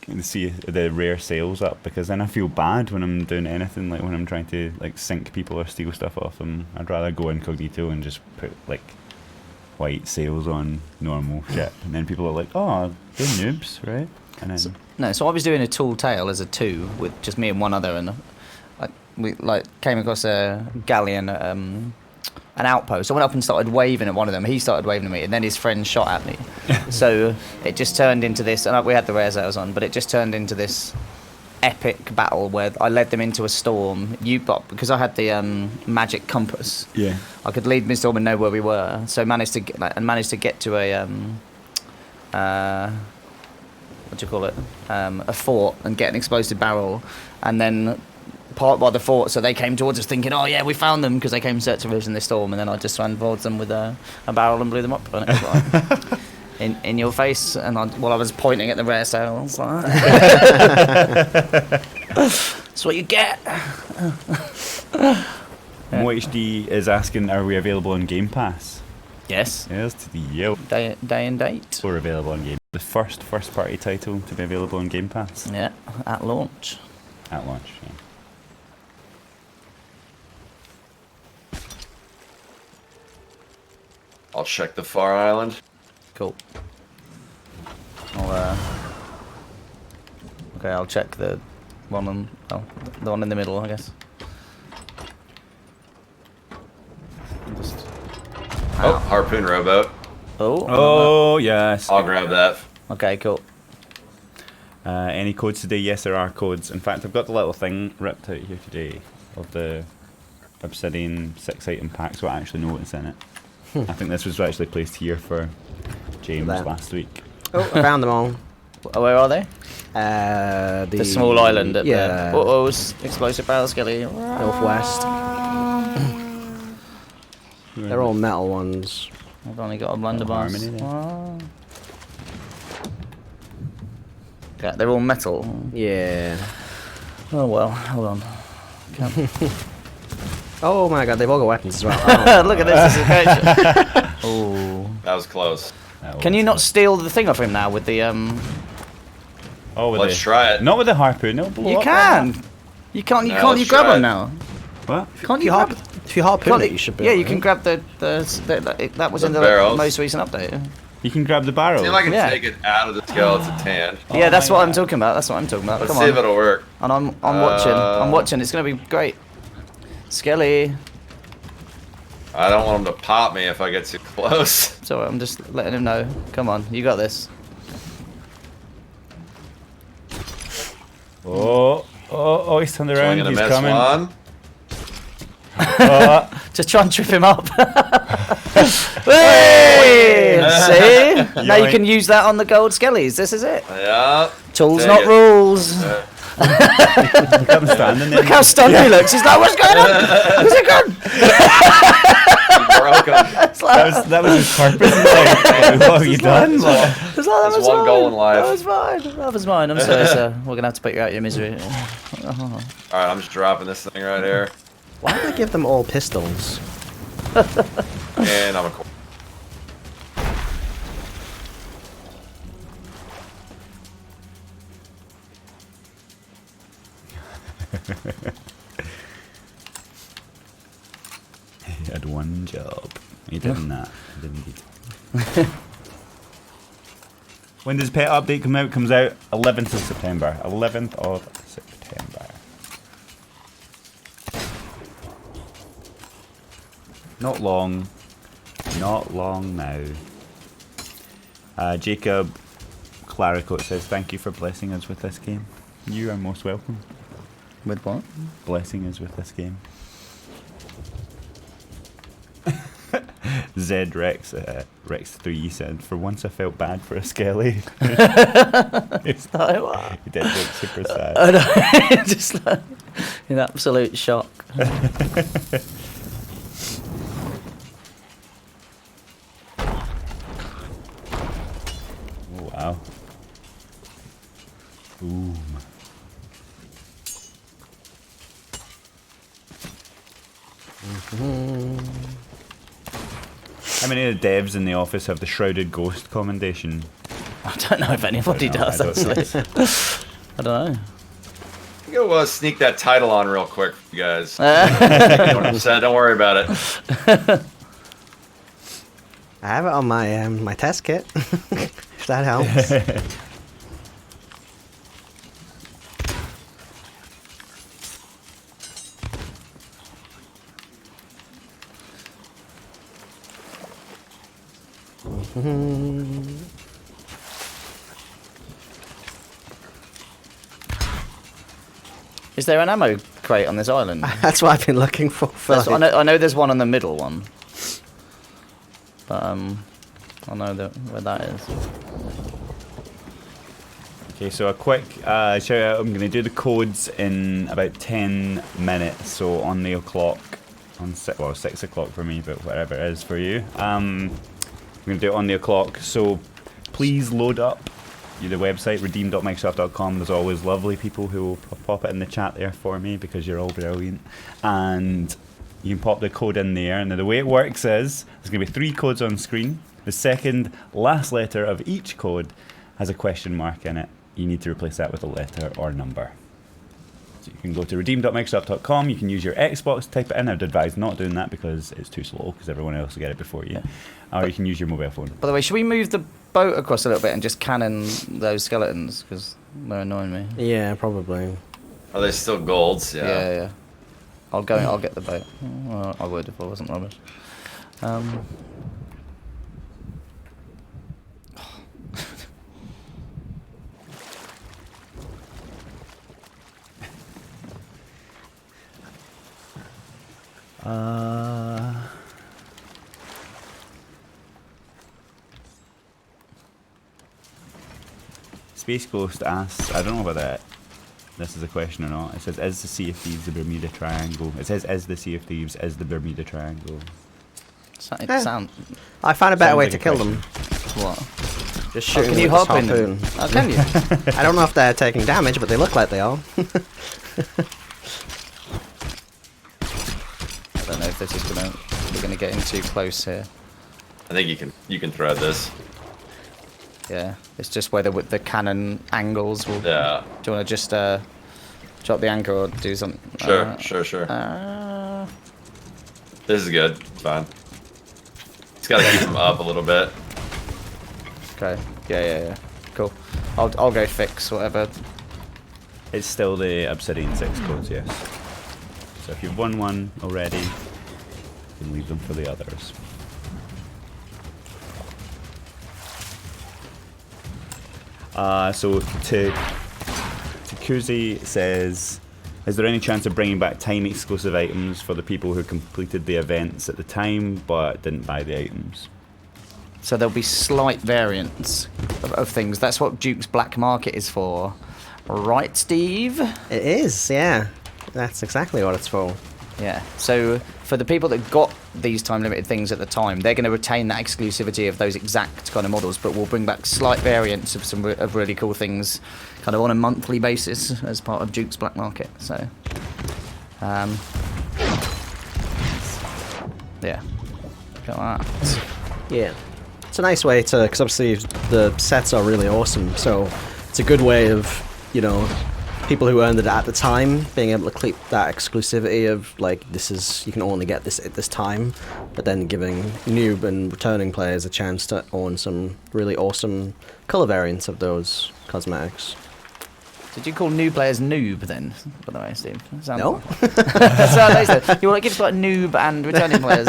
rare sales up, because then I feel bad when I'm doing anything, like when I'm trying to like sink people or steal stuff off them. I'd rather go incognito and just put like white sales on normal shit, and then people are like, oh, they're noobs, right? And then So I was doing a tall tale as a 2 with just me and one other, and we like came across a galleon at an outpost. I went up and started waving at one of them. He started waving at me, and then his friend shot at me. So it just turned into this, and we had the rare sales on, but it just turned into this epic battle where I led them into a storm. Because I had the magic compass. yeah, I could lead my storm and know where we were. So managed to get to a what do you call it? A fort, and get an explosive barrel, and then parked by the fort. So they came towards us thinking, oh yeah, we found them, because they came searching for us in this storm. And then I just ran towards them with a barrel and blew them up. And it was like, in your face, and while I was pointing at the rare sales. Like, that's what you get. MoHD is asking, are we available on Game Pass? Yes. Yes, to the Yale. Day and date. We're available on Game. The first party title to be available on Game Pass Yeah, at launch. at launch. Yeah. I'll check the Far Island. Cool. I'll check the one the one in the middle, I guess. Just. Oh, harpoon rowboat. Oh yes. I'll grab that. Okay, cool. Any codes today? Yes, there are codes. In fact, I've got the little thing ripped out here today of the Obsidian 6-item pack, so I actually know what's in it. I think this was actually placed here for James That. last week. Oh, I found them all. Where are they? The small island at yeah, the explosive barrel skelly. northwest. They're all metal ones. I've only got a Harmony blunderbuss. there. Oh. Yeah, they're all metal. Yeah. Oh well, hold on. Oh my god, they've all got weapons as well. Oh. Look at this. This is great. Oh. That was close. Can you not steal the thing off him now with the Oh, with Let's the, try it. Not with the harpoon. It'll blow You up. can. You can't. You No, can't. You let's grab try them it. now. What? Can't If you you, grab? if you harpoon Can't it, you should be yeah, able you to. can grab that was The in the barrels. most recent update. You can grab the barrel. See if I can Yeah. take it out of the skeleton's hand. Yeah, that's my what I'm God. talking about. That's what I'm talking about. Let's Come see if on. it'll work. And I'm watching. I'm watching. It's gonna be great. Skelly. I don't want him to pop me if I get too close. Sorry, I'm just letting him know. Come on, you got this. Oh, he's turned around. Swinging a He's miss coming. one. Just try and trip him up. Hey! See? Now you can use that on the gold skellies. This is it. Yeah. Tools, Take not it. rules. Look at him standing there. Look how stunned he looks. He's like, what's going on? What's it gone? Broke him. It's like, That was his purpose. Like, what have you done? Like, it's like, that There's was one mine. goal in life. That was mine. That was mine. I'm sorry, sir. We're gonna have to put you out of your misery. Alright, I'm just dropping this thing right here. Why did they give them all pistols? And I'm a he had one job. He didn't that. Didn't he? When does Pet Update come out? Comes out 11th of September. 11th of September. Not long. Not long now. Jacob Claricoat says, thank you for blessing us with this game. You are most welcome. With what? Blessing us with this game. Zed Rex Rex 3 said, for once I felt bad for a skelly. It's like, what? He did look super sad. I know. Just like in absolute shock. Oh, wow. Boom. How many of the devs in the office have the Shrouded Ghost commendation? I don't know if anybody I don't know, does I don't actually. I don't know. Go sneak that title on real quick, you guys. You know what I'm saying? Don't worry about it. I have it on my my test kit. If that helps. Is there an ammo crate on this island? That's what I've been looking for. That's, like- I know there's one on the middle one. But I know where that is. Okay, so a quick shout out. I'm going to do the codes in about 10 minutes. So on the o'clock, on 6 o'clock for me, but whatever it is for you. I'm going to do it on the o'clock. So please load up the website, redeem.microsoft.com. There's always lovely people who will pop it in the chat there for me because you're all brilliant. And you can pop the code in there. And the way it works is there's going to be 3 codes on screen. The second last letter of each code has a question mark in it. You need to replace that with a letter or number. So you can go to redeem.microsoft.com. You can use your Xbox, type it in. I'd advise not doing that because it's too slow because everyone else will get it before you. Or you can use your mobile phone. By the way, should we move the boat across a little bit and just cannon those skeletons because they're annoying me? Yeah, probably. Are they still golds? Yeah. Yeah. I'll get the boat. Well, I would if I wasn't rubbish. Space Ghost asks, I don't know about that. This is a question or not. It says, is the Sea of Thieves the Bermuda Triangle? It says, is the Sea of Thieves is the Bermuda Triangle? It Eh. sound I found a better Sounds way like to a kill question. them. what? Just Oh, shooting can you with this hop in them? harpoon. Oh, can you? I don't know if they're taking damage, but they look like they are. I don't know if this is we're gonna get in too close here. I think you can thread this. Yeah, it's just whether with the cannon angles will. Yeah. Do you want to just drop the anchor or do something? Sure. This is good. It's fine. Just gotta keep them up a little bit. Okay. Yeah. Cool. I'll go fix whatever. It's still the Obsidian 6 codes, yes. So if you've won one already, you can leave them for the others. So Takuzi says, is there any chance of bringing back time exclusive items for the people who completed the events at the time but didn't buy the items? So there'll be slight variants of things. That's what Duke's Black Market is for. Right, Steve? It is, yeah. That's exactly what it's for. Yeah. So for the people that got these time limited things at the time, they're going to retain that exclusivity of those exact kind of models, but we'll bring back slight variants of some of really cool things kind of on a monthly basis as part of Duke's Black Market. So, yeah. Got that. Yeah. It's a nice way to, because obviously the sets are really awesome, so it's a good way of, you know, people who earned it at the time being able to keep that exclusivity of, like, this is, you can only get this at this time, but then giving new and returning players a chance to own some really awesome colour variants of those cosmetics. Did you call new players noob then, by the way, Steve? No. That's what they said. You want to give us like noob and returning players.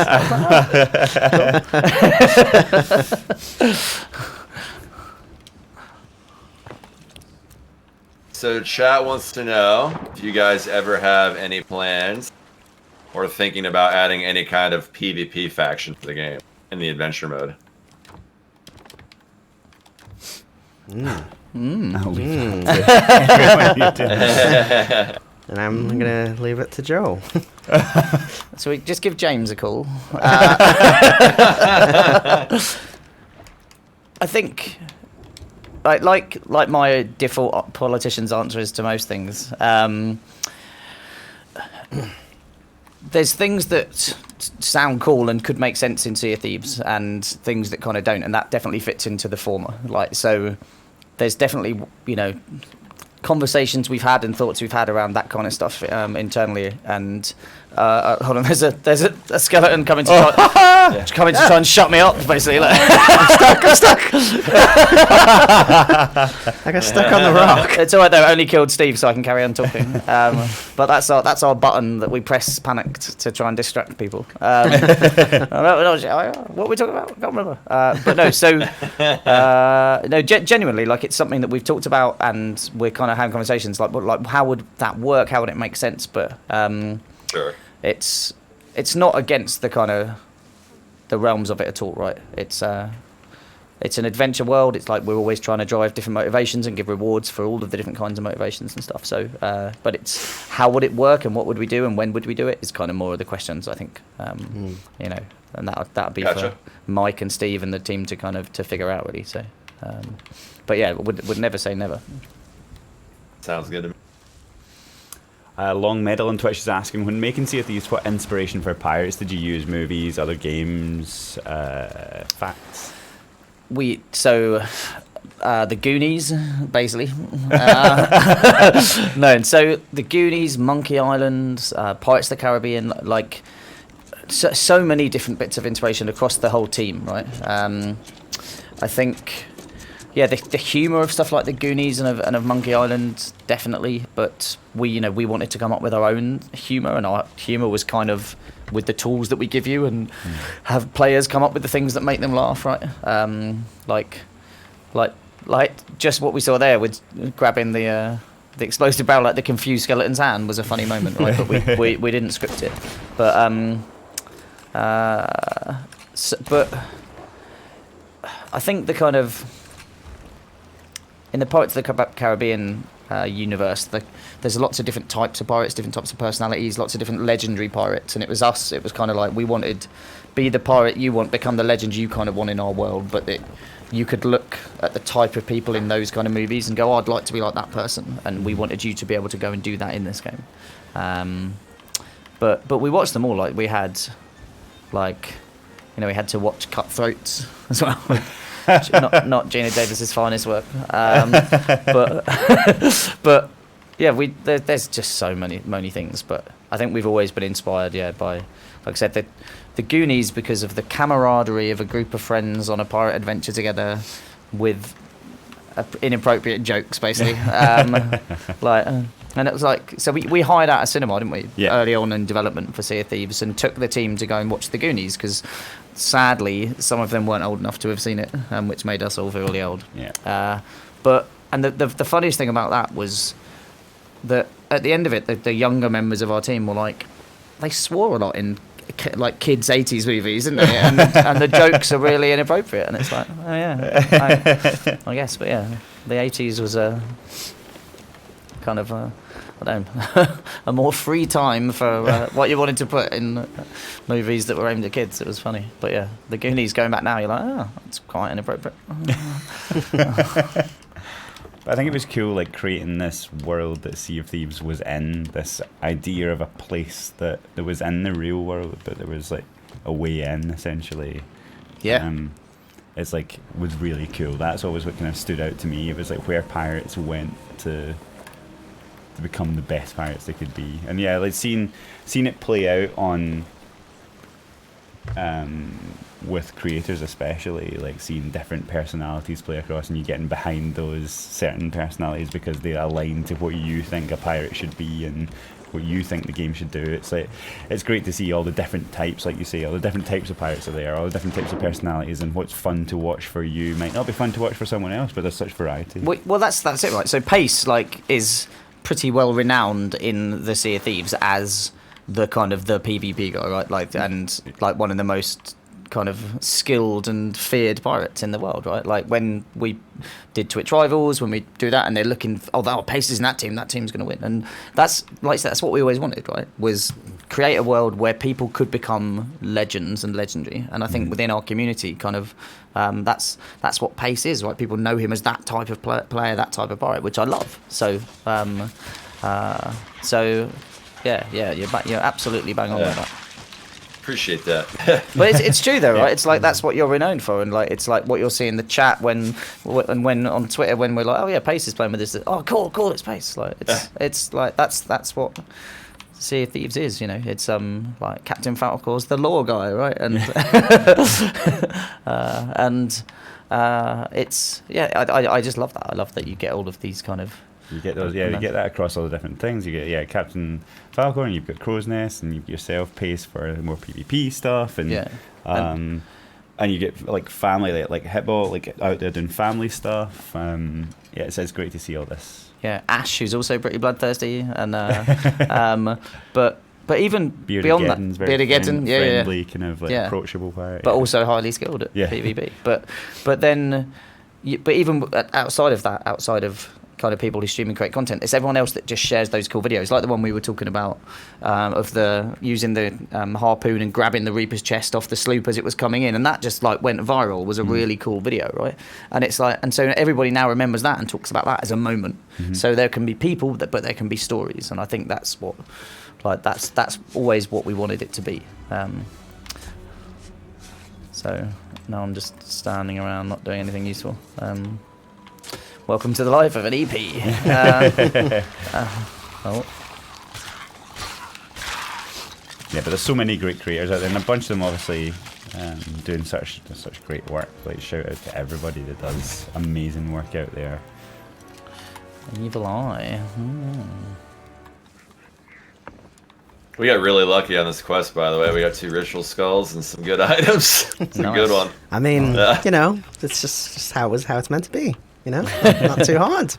So chat wants to know if you guys ever have any plans or thinking about adding any kind of PvP faction to the game in the adventure mode. I'll leave that to everyone. And I'm going to leave it to Joe. So we just give James a call. I think, like my default politician's answer is to most things. There's things that sound cool and could make sense in Sea of Thieves, and things that kind of don't, and that definitely fits into the former. Like, so there's definitely, you know, conversations we've had and thoughts we've had around that kind of stuff internally. And hold on, there's a skeleton coming to try and shut me up, basically. Like, I'm stuck. I got stuck on the rock. It's alright though, only killed Steve so I can carry on talking. But that's our button that we press panicked to try and distract people. What were we talking about? I can't remember. But no, so genuinely, like, it's something that we've talked about and we're kind of having conversations like how would that work? How would it make sense? But Sure. it's not against the kind of the realms of it at all, right? It's an adventure world. It's like we're always trying to drive different motivations and give rewards for all of the different kinds of motivations and stuff. So, but it's how would it work and what would we do and when would we do it is kind of more of the questions, I think. You know, and that'd be Gotcha. for Mike and Steve and the team to kind of to figure out really. So, but yeah, would never say never. Sounds good to me. Long Medal on Twitch is asking, when making Sea of Thieves, what inspiration for pirates did you use? Movies, other games, facts? The Goonies, basically. No, so the Goonies, Monkey Island, Pirates of the Caribbean, like so many different bits of inspiration across the whole team, right? I think, yeah, the humour of stuff like the Goonies and of Monkey Island, definitely. But we wanted to come up with our own humour, and our humour was kind of with the tools that we give you, and have players come up with the things that make them laugh, right? Like just what we saw there with grabbing the explosive barrel, like the confused skeleton's hand, was a funny moment, right? But we didn't script it. But but I think the kind of in the Pirates of the Caribbean universe. There's lots of different types of pirates, different types of personalities, lots of different legendary pirates, and it was us. It was kind of like we wanted be the pirate you want, become the legend you kind of want in our world, but you could look at the type of people in those kind of movies and go, oh, I'd like to be like that person, and we wanted you to be able to go and do that in this game. But we watched them all. Like we had, like, you know, we had to watch Cutthroats as well. not Gina Davis's finest work, but yeah, there's just so many things. But I think we've always been inspired, by, like I said, the Goonies, because of the camaraderie of a group of friends on a pirate adventure together with inappropriate jokes, basically. And it was like, so we hired out a cinema, didn't we? Yeah. Early on in development for Sea of Thieves, and took the team to go and watch the Goonies, because sadly some of them weren't old enough to have seen it, which made us all feel really old. Yeah. But the funniest thing about that was that at the end of it, the younger members of our team were like, they swore a lot in like kids' 80s movies, didn't they? And the jokes are really inappropriate, and it's like, oh yeah, I guess. But yeah, the 80s was a kind of I don't know, a more free time for what you wanted to put in movies that were aimed at kids. It was funny. But yeah, the Goonies, going back now, you're like, oh, that's quite inappropriate. But I think it was cool, like, creating this world that Sea of Thieves was in, this idea of a place that was in the real world, but there was, like, a way in, essentially. Yeah. It's, like, was really cool. That's always what kind of stood out to me. It was, like, where pirates went to become the best pirates they could be. And, yeah, like, seeing it play out on... with creators especially, like seeing different personalities play across, and you getting behind those certain personalities because they align to what you think a pirate should be and what you think the game should do. It's like, it's great to see all the different types, like you say, all the different types of pirates are there, all the different types of personalities, and what's fun to watch for you might not be fun to watch for someone else, but there's such variety. Well, that's it, right? So Pace, like, is pretty well renowned in the Sea of Thieves as the kind of the PvP guy, right? Like, and like one of the most kind of skilled and feared pirates in the world, right? Like when we did Twitch Rivals, when we do that, and they're looking, Pace is in that team's going to win, and that's like, that's what we always wanted, right? Was create a world where people could become legends and legendary, and I think within our community, kind of, that's what Pace is, right? People know him as that type of player, that type of pirate, which I love. So, yeah, you're absolutely bang on with that. Appreciate that. But it's true though, right? It's like that's what you're renowned for, and like it's like what you'll see in the chat when on Twitter when we're like, oh yeah, Pace is playing with this. Oh, cool, it's Pace. Like it's like that's what Sea of Thieves is, you know. It's like Captain Falcor's the lore guy, right? And it's I just love that. I love that you get all of these kind of. You get those, you get that across all the different things. You get, Captain Falcon, you've got Crow's Nest, and you've got yourself Pace for more PvP stuff, and and you get like family, like Hitball, like out there doing family stuff. It's great to see all this. Yeah, Ash, who's also pretty bloodthirsty, and but even Bearded beyond Geddon's that, Bearded Geddon, friendly, kind of like approachable pirate, but also highly skilled at PvP. But even outside of that, outside of kind of people who stream and create content, it's everyone else that just shares those cool videos, like the one we were talking about of the using the harpoon and grabbing the Reaper's chest off the sloop as it was coming in, and that just like went viral. Was a really cool video, right? And it's like, and so everybody now remembers that and talks about that as a moment. So there can be people but there can be stories, and I think that's what, like, that's always what we wanted it to be. So now I'm just standing around not doing anything useful. Welcome to the life of an EP. Yeah, but there's so many great creators out there, and a bunch of them obviously doing such great work. Like, shout out to everybody that does amazing work out there. Evil Eye. We got really lucky on this quest, by the way. We got 2 ritual skulls and some good items. It's a good one. I mean, you know, it's just how it's meant to be. You know, not too hard.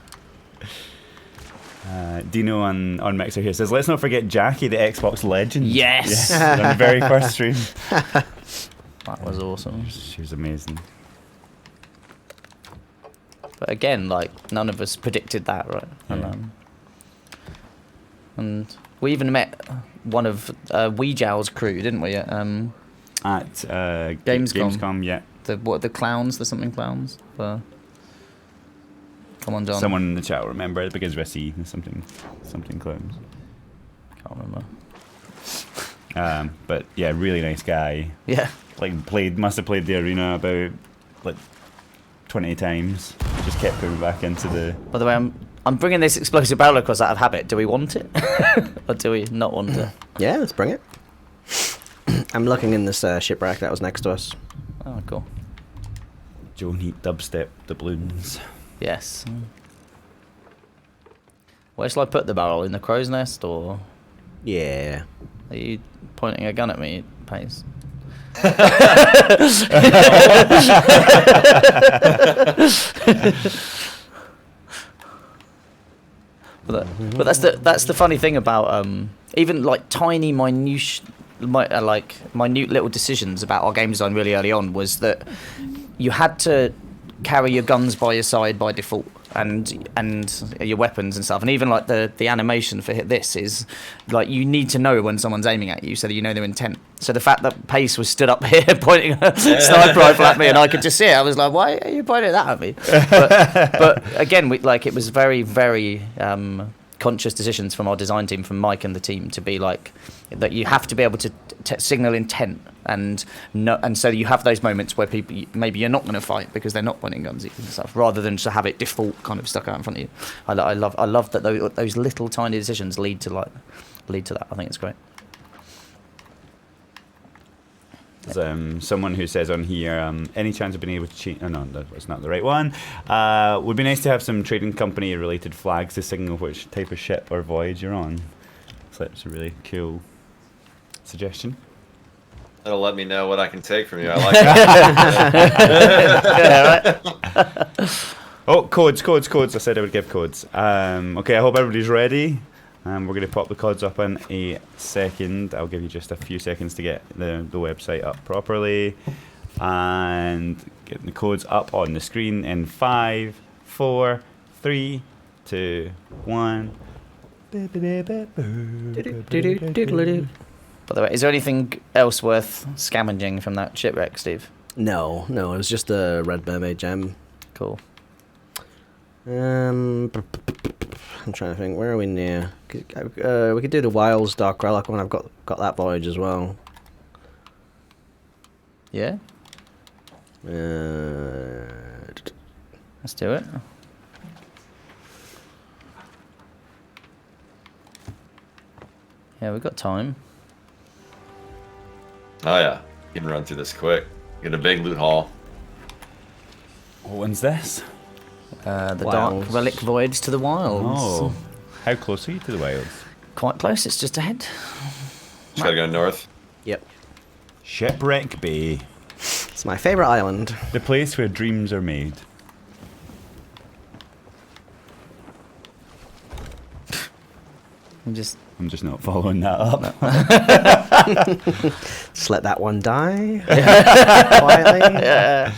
Dino on Mixer here says, let's not forget Jackie, the Xbox legend. Yes. On the very first stream. That was awesome. She was amazing. But again, like none of us predicted that, right? Yeah. And we even met one of Weejow's crew, didn't we? At Gamescom, yeah. The clowns, the something clowns. Come on, John. Someone in the chat will remember. It begins with a C. Something clones. Can't remember. But yeah, really nice guy. Yeah. Like must have played the arena about like 20 times. Just kept coming back into the. By the way, I'm bringing this explosive barrel across out of habit. Do we want it, or do we not want it? Yeah, let's bring it. I'm looking in this shipwreck that was next to us. Oh, cool. Joe Neat dubstep doubloons. Yes. Where shall I put the barrel? In the crow's nest, or Yeah. are you pointing a gun at me, Pace? But that's the funny thing about even like tiny minute little decisions about our game design really early on was that you had to carry your guns by your side by default and your weapons and stuff, and even like the animation for this is like you need to know when someone's aiming at you so that you know their intent. So the fact that Pace was stood up here pointing a sniper rifle at me and I could just see it, I was like, why are you pointing that at me? But again, it was very, very conscious decisions from our design team, from Mike and the team, to be like that you have to be able to signal intent and so you have those moments where people maybe you're not going to fight because they're not pointing guns at you and stuff, rather than just have it default kind of stuck out in front of you. I love that those little tiny decisions lead to that. I think it's great. There's someone who says on here, any chance of being able to change... Oh, no, that's not the right one. Would be nice to have some trading company-related flags to signal which type of ship or voyage you're on. So that's a really cool suggestion. That'll let me know what I can take from you. I like that. Yeah, right. Oh, codes. I said I would give codes. Okay, I hope everybody's ready. We're going to pop the codes up in a second. I'll give you just a few seconds to get the website up properly. And get the codes up on the screen in 5, 4, 3, 2, 1. By the way, is there anything else worth scavenging from that shipwreck, Steve? No, it was just a red mermaid gem. Cool. I'm trying to think. Where are we near? We could do the Wiles Dark Relic one. I've got that voyage as well. Yeah. Let's do it. Yeah, we've got time. Oh yeah, you can run through this quick. Get a big loot haul. What one's this? The Wilds. Dark Relic Voyage to the Wilds. Oh, how close are you to the Wilds? Quite close, it's just ahead. Just gotta go north. Yep. Shipwreck Bay, It's my favorite island. the place where dreams are made. I'm just not following that up. Just let that one die. Quietly. yeah.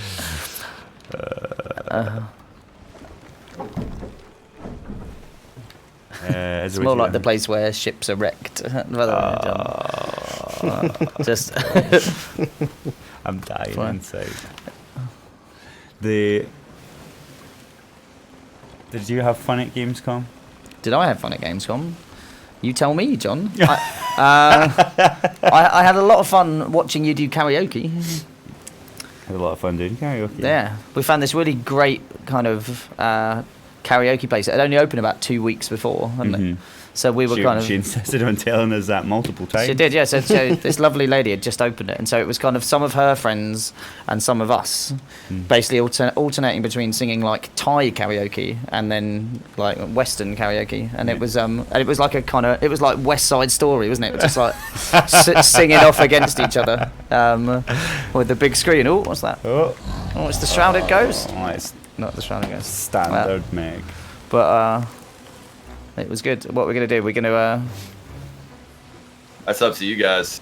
It's more like the place where ships are wrecked. Just I'm dying Fine. inside. Did you have fun at Gamescom? Did I have fun at Gamescom? You tell me, John. I had a lot of fun watching you do karaoke. Had a lot of fun doing karaoke. Yeah, we found this really great kind of karaoke place. It had only opened about 2 weeks before, hadn't it? So we were She insisted on telling us that multiple times. She did, yeah. So this lovely lady had just opened it, and so it was kind of some of her friends and some of us, basically alternating between singing like Thai karaoke and then like Western karaoke, and it was like a kind of, it was like West Side Story, wasn't it? It was just like singing off against each other with the big screen. Oh, what's that? Oh, It's the Shrouded Ghost. oh, it's Not the Shrouded Ghost. standard, Meg. But it was good. What we're gonna do? We're gonna. That's up to you guys.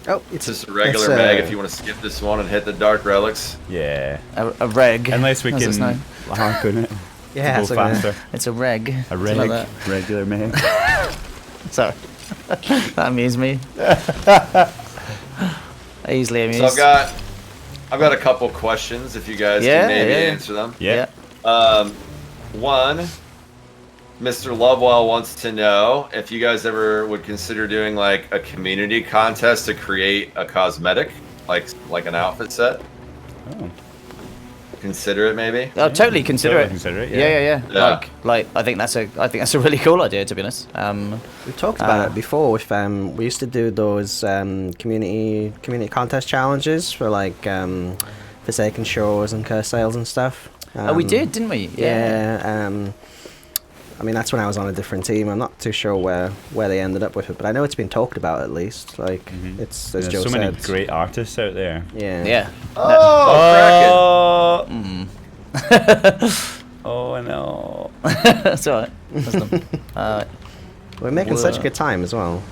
Oh, It's just a regular Meg if you want to skip this one and hit the Dark Relics. Yeah. A reg. Unless we as it's can known. harpoon it. Yeah, Go it's like a- faster. It's a reg. A Something reg. like Regular man. that. Sorry. That amused me. Easily amused. So I've got a couple questions if you guys Yeah, can maybe yeah. answer them. Yeah. One, Mr. Lovewell wants to know if you guys ever would consider doing like a community contest to create a cosmetic, like an outfit set. Oh. Consider it maybe. I'll totally consider Totally it. consider it, Yeah. Yeah. Like I think that's a really cool idea, to be honest. We talked about it before. With we used to do those community contest challenges for like Forsaken Shores and Curse Sales and stuff. We did, didn't we? Yeah. I mean, that's when I was on a different team. I'm not too sure where they ended up with it, but I know it's been talked about at least. Like it's as There's Joe so many said. great artists out there. Yeah. Yeah. Oh, Oh no. That's alright. We're making such a Whoa. good time as well.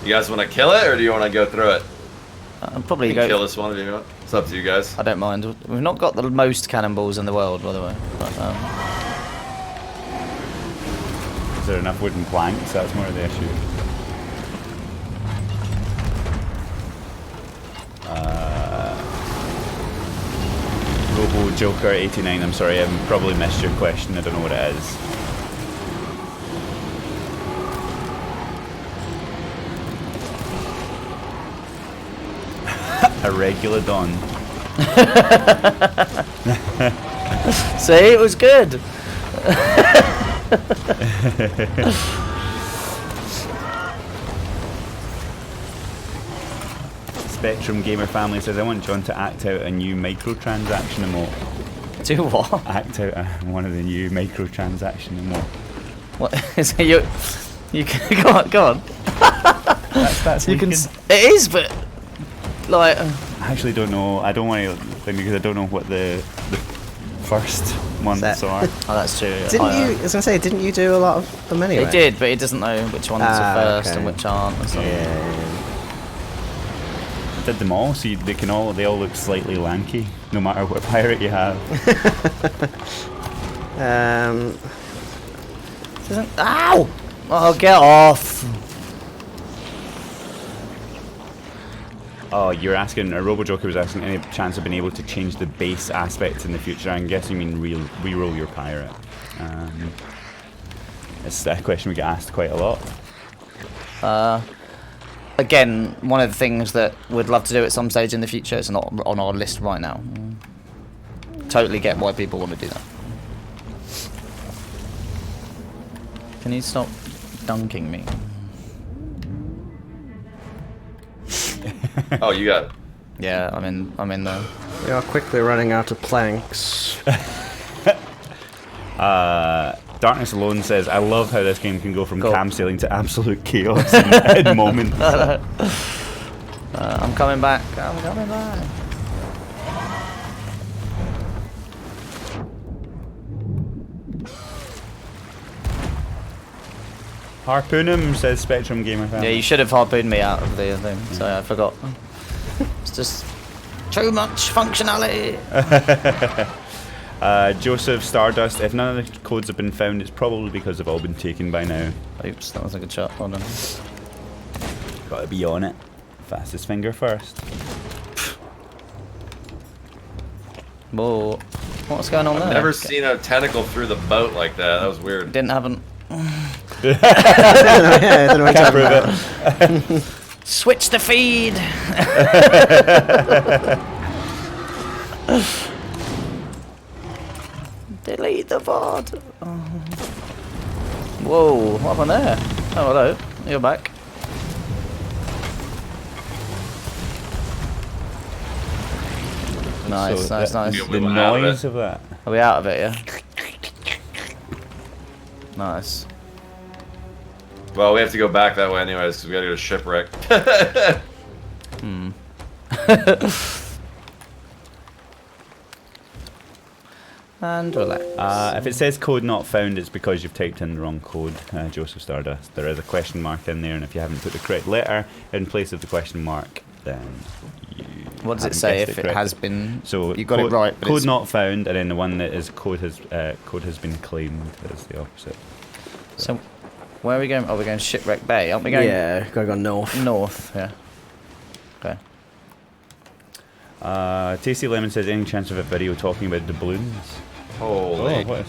You guys want to kill it or do you want to go through it? I'll probably You can kill go. this one if you want. It's up to you guys. I don't mind. We've not got the most cannonballs in the world, by the way. But, Is there enough wooden planks? That's more of the issue. Robo Joker 89. I'm sorry, I've probably missed your question. I don't know what it is. A regular Don. see, it was good. Spectrum Gamer Family says, I want John to act out a new microtransaction emote. Do what? Act out one of the new microtransaction emote. What is it? You can go on. That's You can. leaking. It is, but like. I actually don't know. I don't want to think because I don't know what the first months That- are. Oh, that's true. Didn't you? I was gonna say, didn't you do a lot of them anyway? It did, but it doesn't know which ones are first okay. and which aren't. And stuff. Yeah. Did them all, so they all look slightly lanky, no matter what pirate you have. Doesn't. Ow! Oh, get off! Oh, you're asking. RoboJoker was asking any chance of being able to change the base aspects in the future. I'm guessing you mean re-roll your pirate. It's a question we get asked quite a lot. Again, one of the things that we'd love to do at some stage in the future. It's not on our list right now. Totally get why people want to do that. Can you stop dunking me? Oh, you got it. Yeah, I'm in there. We are quickly running out of planks. Darkness Alone says, I love how this game can go from Go. cam sailing to absolute chaos in moments. I'm coming back. I'm coming back. Harpoon him, says Spectrum Gamer Family. Yeah, you should have harpooned me out of the thing. So I forgot. It's just too much functionality. Joseph Stardust, if none of the codes have been found, it's probably because they've all been taken by now. Oops, that was a good shot. Hold on. Gotta be on it. Fastest finger first. Whoa. What's going on there? Never seen a tentacle through the boat like that. That was weird. Didn't happen. Yeah, I don't know what you're talking about. Switch the feed. Delete the VOD. Oh. Whoa, what happened there? Oh, hello. You're back. Nice, So nice, that- nice. Yeah, The we went out of noise it. of that. Are we out of it, yeah? Nice. Well, we have to go back that way anyways because we gotta go to shipwreck. And relax. If it says code not found, it's because you've typed in the wrong code, Joseph Stardust. There is a question mark in there, and if you haven't put the correct letter in place of the question mark, then you. What does it haven't say guessed if it correctly. has been? So You got it right, but code it's- not found, and then the one that is code has been claimed is the opposite. So, where are we going? Oh, we're going Shipwreck Bay, aren't we going? Yeah, gotta go north. North, yeah. Okay. Tasty Lemon says, any chance of a video talking about doubloons? Holy. What is,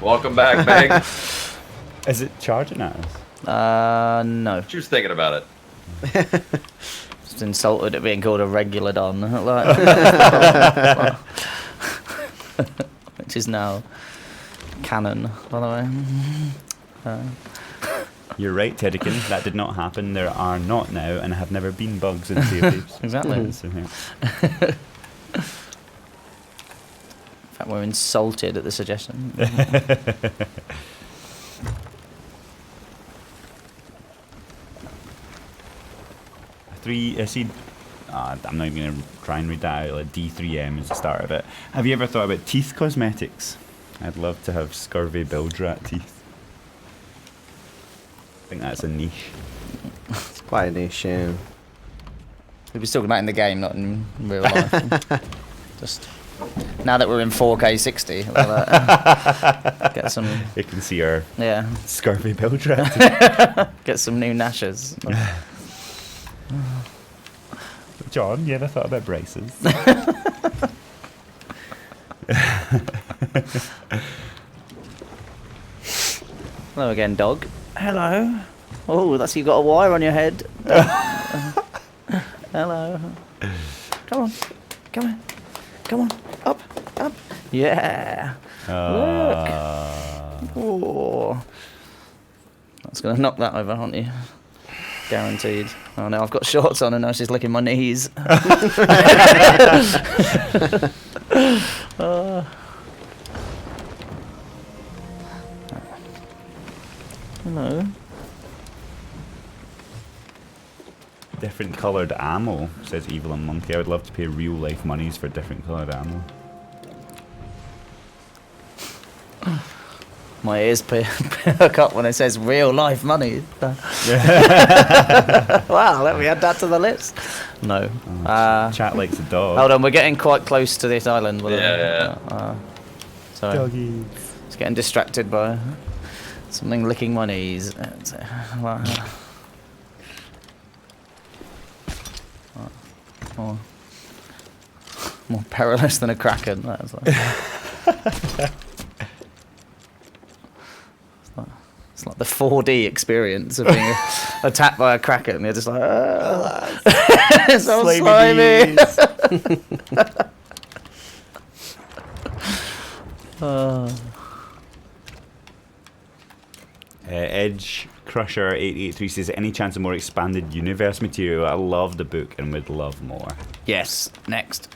Welcome back, Meg. is it charging at us? No. She was thinking about it. Just insulted at being called a regular Don. Like, which is now canon, by the way. You're right, Teddykin. That did not happen. There are not now, and have never been bugs in Sea of Thieves. Exactly. So, yeah. In fact, we're insulted at the suggestion. I see. I'm not even going to try and read that out. Like D3M is the start of it. Have you ever thought about teeth cosmetics? I'd love to have scurvy bilge rat teeth. I think that's a niche. It's quite a niche, yeah. We'll be talking about in the game, not in real life. Just now that we're in 4K 60, we'll, get some. You can see our Yeah, scurvy bilge rat teeth. get some new gnashes. John, you ever thought about braces? Hello again, dog. Hello. Oh, that's you got a wire on your head. Hello. Come on. Come on. Come on. Up. Up. Yeah. Oh. That's going to knock that over, aren't you? Guaranteed. Oh no, I've got shorts on and now she's licking my knees. Hello. Different coloured ammo, says Evil and Monkey. I would love to pay real life monies for different coloured ammo. My ears perk up when it says real life money. Wow, let me add that to the list. No. Chat likes a dog. Hold on, we're getting quite close to this island. Yeah. Sorry. Doggy. Just getting distracted by something licking my knees. More perilous than a kraken. That's like. It's like the 4D experience of being attacked by a kraken. You're just like, it's so slimy. Edge Crusher 883 says, any chance of more expanded universe material? I love the book and would love more. Yes, next.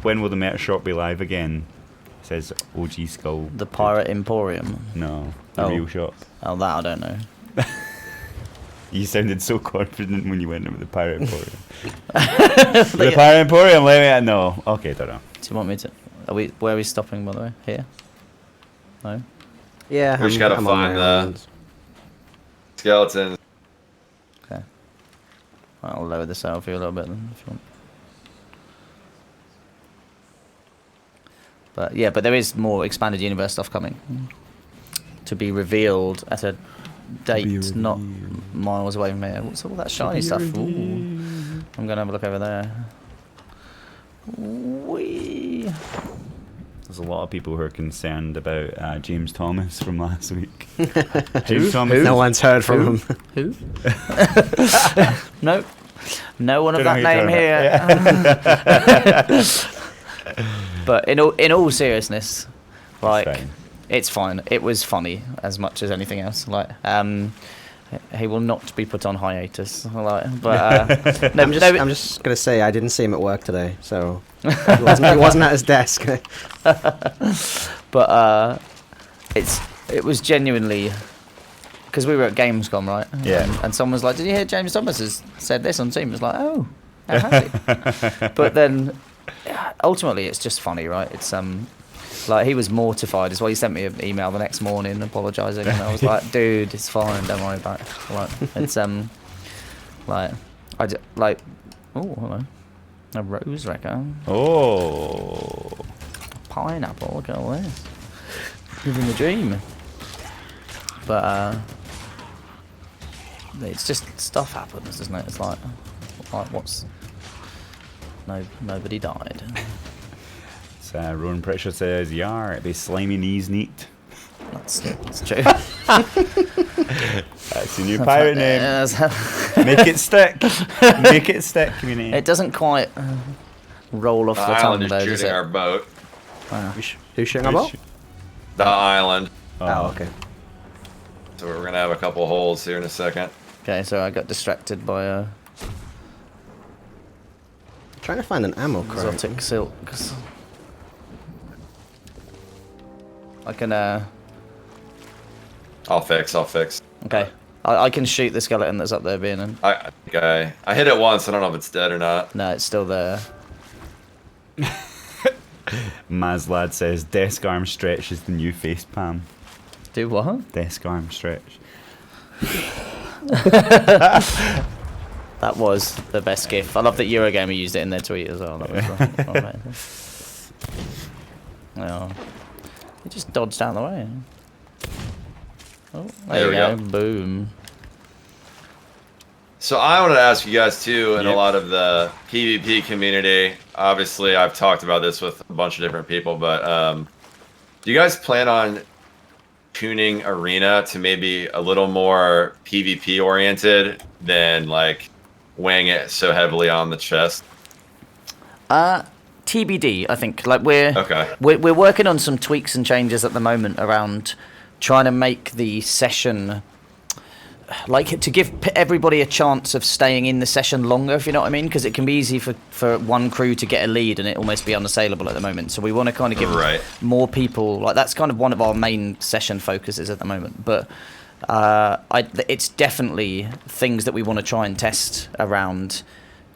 When will the meta shop be live again? Says OG Skull. The Pirate Emporium. No, the Oh. real shop. Oh, that I don't know. You sounded so confident when you went in with the Pirate Emporium. The Pirate Emporium, let me know. Okay, don't know. Do you want me to? Where are we stopping, by the way? Here? No? Yeah, We just gotta I'm on find my the island. skeletons. Okay. I'll lower the sail for you a little bit then, if you want. But yeah, but there is more expanded universe stuff coming to be revealed at a date not miles away from here. What's all that shiny stuff? Ooh. I'm gonna have a look over there. Whee. There's a lot of people who are concerned about James Thomas from last week. Who? James Thomas. No one's heard from him. Who? No. No one of Don't that know name who you're here. But in all seriousness, like fine. it's fine. It was funny as much as anything else. Like he will not be put on hiatus. Like, but no, I'm just gonna say I didn't see him at work today, so he wasn't at his desk. But it was genuinely because we were at Gamescom, right? Yeah. And someone was like, "Did you hear James Thomas has said this on Team?" It was like, "Oh, how has he?" But then ultimately it's just funny, right? It's like he was mortified as well. He sent me an email the next morning apologising, and I was like, dude, it's fine, don't worry about it. Like, it's like oh, hello, a rose wrecker. Oh. Pineapple, look at all this. Living the dream. But it's just stuff happens, doesn't it? It's like what's nobody died. Rowan Pritchard says, "Yar, it be slimy knees neat." That's true. That's your new pirate name. Yeah, Make it stick. Make it stick, community. it doesn't quite roll off The the tongue, island is though, does shooting our it? boat. Who's shooting about? The island. Oh, okay. So we're gonna have a couple holes here in a second. Okay, so I got distracted by Trying to find an ammo crate. exotic silks. I can I'll fix. okay. I can shoot the skeleton that's up there being in. I hit it once. I don't know if it's dead or not. No, it's still there. Mazlad says, "Desk arm stretch is the new face palm." Do what? Desk arm stretch. That was the best gif. I love that Eurogamer used it in their tweet as well. That was oh, it just dodged out of the way. Oh, there we you go. go. Boom. So I wanted to ask you guys too, and Yep. a lot of the PvP community. Obviously, I've talked about this with a bunch of different people, but do you guys plan on tuning Arena to maybe a little more PvP oriented than like weighing it so heavily on the chest? TBD, I think. Like we're Okay. we're working on some tweaks and changes at the moment around trying to make the session, like, to give everybody a chance of staying in the session longer, if you know what I mean, because it can be easy for one crew to get a lead and it almost be unassailable at the moment. So we want to kind of give Right. more people, like, that's kind of one of our main session focuses at the moment. But it's definitely things that we want to try and test around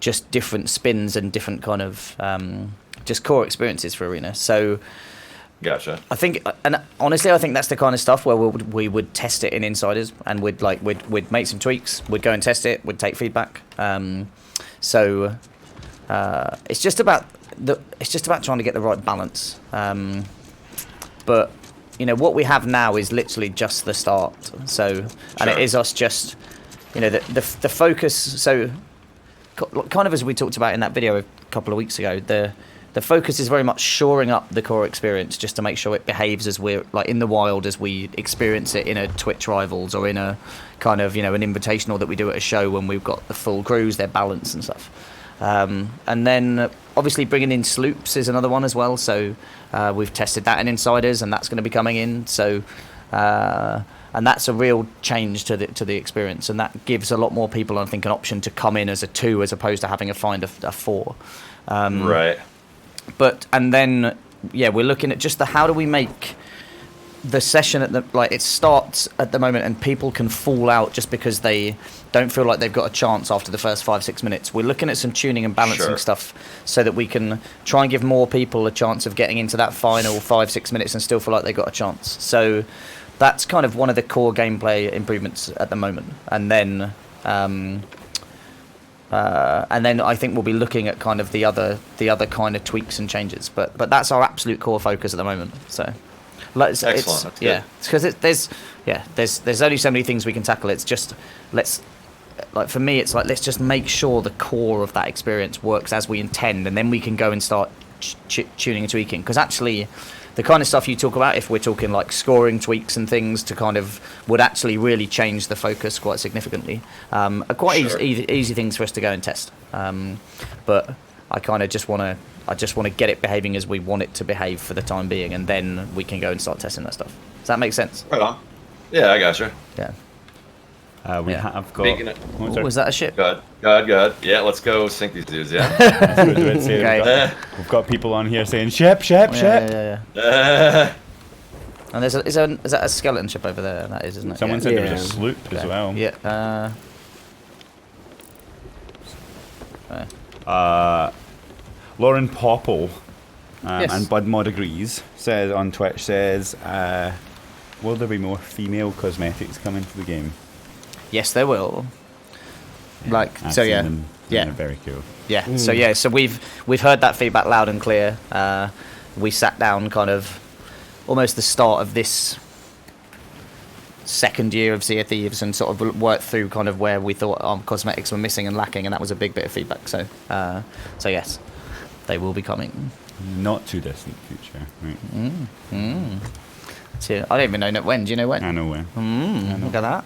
just different spins and different kind of just core experiences for Arena. So Gotcha. I think, and honestly, I think that's the kind of stuff where we would test it in Insiders, and we'd make some tweaks, we'd go and test it, we'd take feedback. So it's just about trying to get the right balance. But you know what we have now is literally just the start. So and it Sure. is us just, you know, the focus. So kind of as we talked about in that video a couple of weeks ago, the focus is very much shoring up the core experience just to make sure it behaves as we're like in the wild as we experience it in a Twitch Rivals or in a kind of, you know, an invitational that we do at a show when we've got the full crews, their balance and stuff. And then obviously bringing in sloops is another one as well. So we've tested that in Insiders, and that's going to be coming in. So and that's a real change to the experience, and that gives a lot more people, I think, an option to come in as a 2 as opposed to having a 4. Right. But and then we're looking at just how do we make the session at the, like, it starts at the moment and people can fall out just because they don't feel like they've got a chance after the first 5-6 minutes. We're looking at some tuning and balancing Sure. stuff so that we can try and give more people a chance of getting into that final 5-6 minutes and still feel like they've got a chance. So that's kind of one of the core gameplay improvements at the moment. And then I think we'll be looking at kind of the other kind of tweaks and changes. But that's our absolute core focus at the moment. So, like, Excellent. That's yeah, good. because there's only so many things we can tackle. It's just for me, it's like let's just make sure the core of that experience works as we intend, and then we can go and start tuning and tweaking. Because actually, the kind of stuff you talk about, if we're talking like scoring tweaks and things, to kind of would actually really change the focus quite significantly. Are quite Sure. easy things for us to go and test. But I kind of just want to get it behaving as we want it to behave for the time being, and then we can go and start testing that stuff. Does that make sense? Right on. Yeah, I gotcha. Yeah. We Yeah. have got. Speaking of- Oh, sorry. Was that a ship? Good. Yeah, let's go sink these dudes, yeah? That's what I was about to say. Okay. We've got people on here saying ship, ship, ship. Yeah. And is that a skeleton ship over there? That is, isn't it? Someone Yeah. said there was a Yeah. sloop as Okay. well. Yeah. Lauren Popple Yes. And Budmod agrees. Says on Twitch, will there be more female cosmetics coming to the game? Yes, there will. Like, I've so seen yeah, them, and yeah. they're very cool. Yeah. So we've heard that feedback loud and clear. We sat down kind of almost the start of this second year of Sea of Thieves and sort of worked through kind of where we thought our cosmetics were missing and lacking, and that was a big bit of feedback. So yes, they will be coming. Not too distant future, right? So I don't even know when. Do you know when? I know when. Look at that.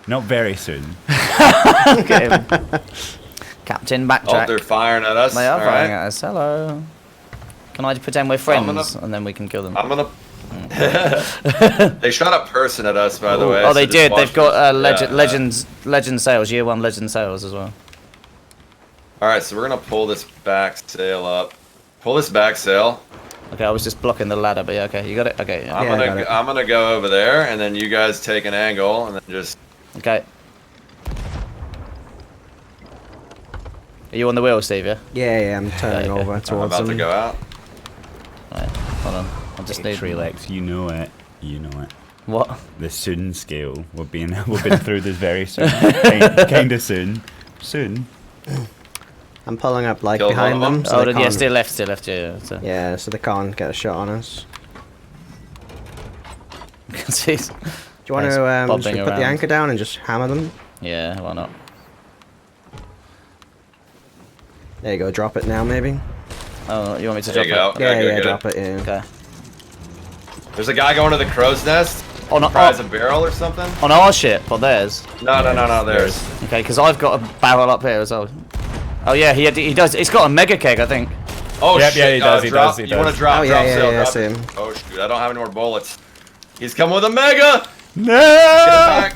Not very soon. Look at him. Captain Backtrack. Oh, they're firing at us. They are All firing right. at us. Hello. Can I pretend we're friends and then we can kill them? I'm gonna. They shot a person at us, by the way. Oh, they so just did. watch They've got this. Legend sales, year 1 Legend sales as well. All right, so we're gonna pull this back sail up. Pull this back sail. Okay, I was just blocking the ladder, but yeah, okay, you got it. Okay, yeah. I'm gonna go over there, and then you guys take an angle, and then just. Okay. Are you on the wheel, Steve? Yeah. Yeah, I'm turning Okay. over I'm towards about to them. go out. Right, hold on. I just need Relics, you know it. You know it. What? The soon scale. We've been through this very soon. Kind of soon. Soon. I'm pulling up like Kill behind one of them. them? So Oh, they yeah, can't- still left, yeah. So. Yeah, so they can't get a shot on us. You can see. Do you want Nice to bobbing should we put around. the anchor down and just hammer them? Yeah, why not? There you go, drop it now maybe. Oh, you want me to There drop you go. it? Yeah, go yeah, get drop it. Yeah. Okay. There's a guy going to the crow's nest. Prize a barrel or something. On our ship or theirs? No, theirs. Okay, because I've got a barrel up here as well. Oh yeah, he does. He's got a mega keg, I think. Oh Yep, shit! yeah, he does, he drop. does, he You want does. to drop? Oh, yeah, drop yeah, sail, yeah, drop same. it. Oh shoot! I don't have any more bullets. He's coming with a mega. No! Get it back.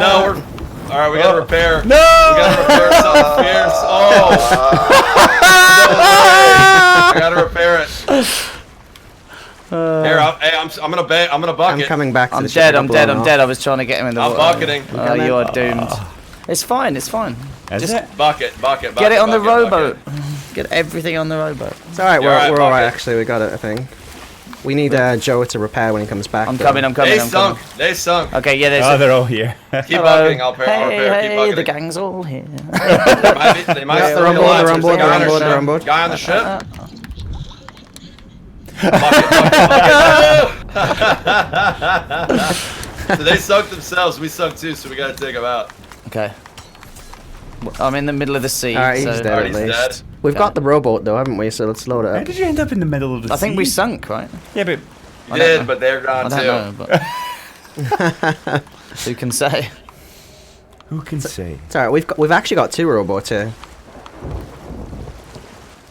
No, we're. All right, we gotta repair. No! We gotta repair something fierce. Oh! No way. I gotta repair it. Here, I'm gonna bucket. I'm coming back to I'm the dead. ship. I'm dead. I'm dead. I was trying to get him in the I'm water. bucketing. Oh, you are doomed. It's fine. It's fine. Is Just it? Bucket. get it on the bucket, rowboat. bucket. Get everything on the rowboat. It's alright, You're right, we're alright bucket. actually, we got it I think. We need Joe to repair when he comes back. I'm though. coming. I'm coming. They I'm sunk. coming. They sunk. Okay, yeah. There's. Oh, they're all here. Keep Hello. bucketing. I'll repair. Hey, Keep bucketing. the gang's all here. They might Yeah, still they're on be board, alive. they're on There's board, a guy they're on board, they're on ship. board. Guy on the ship. So they sunk themselves. We sunk too. So we gotta take them out. Okay. I'm in the middle of the sea. Alright, he's so dead at Already least. dead. We've Okay. got the rowboat though, haven't we? So let's load it How up. did you end up in the middle of the sea? I think we sunk, right? Yeah, but I don't Did, know. but they're I gone don't too. know, but who can say? who can say? It's alright, we've actually got 2 rowboats here.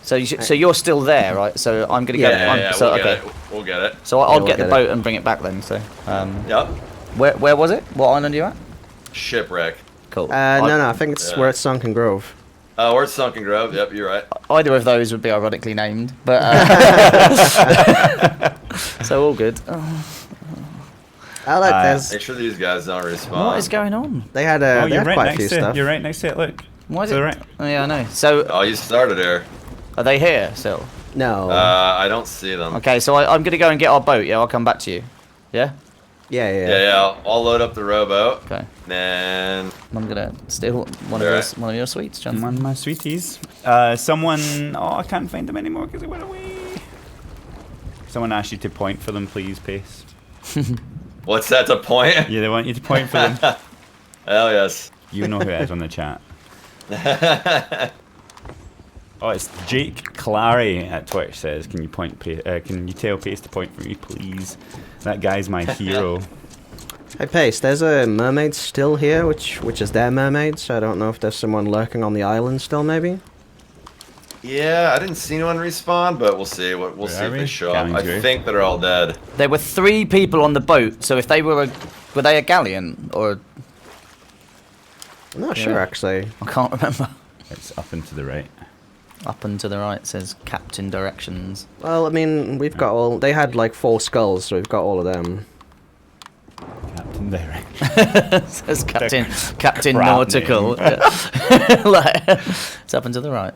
So you're still there, right? So I'm gonna go. Yeah, so we'll okay. get it. We'll get it. So I'll we'll get the get it. boat and bring it back then. So Yep. where was it? What island are you at? Shipwreck. Cool. No, I think it's Yeah. we're at Sunken Grove. We're at Sunken Grove. Yep, you're right. Either of those would be ironically named, but so all good. Oh, Oh look, Make there's sure these guys don't respawn. what is going on? they had Oh, they you're had right quite a next few to it. stuff. You're right next to it. Look. Why is To it? the right. Oh yeah, I know. So Oh, you started there. are they here still? No. I don't see them. Okay, so I'm gonna go and get our boat. Yeah, I'll come back to you. Yeah. yeah. Yeah. I'll load up the rowboat. Okay. Then I'm gonna steal one of Alright. one of your sweets, John. One of my sweeties. Someone. Oh, I can't find them anymore because they went away. Someone asked you to point for them, please, Pace. what's that to point? Yeah, they want you to point for them. Hell yes. You know who it is on the chat. Oh, it's Jake Clary at Twitch says, "Can you can you tell Pace to point for me, please? That guy's my hero." Hey Pace, there's a mermaid still here, which is their mermaid, so I don't know if there's someone lurking on the island still maybe. Yeah, I didn't see anyone respawn, but we'll see. We'll see are if we? they show up. Coming I through. think they're all dead. There were 3 people on the boat, so if they were they a galleon or I'm not sure actually. I can't remember. It's up and to the right. Up and to the right says Captain Directions. Well, I mean, we've got all. They had like 4 skulls, so we've got all of them. Captain Direct. Says Captain crap Nautical. name. Like, it's up and to the right.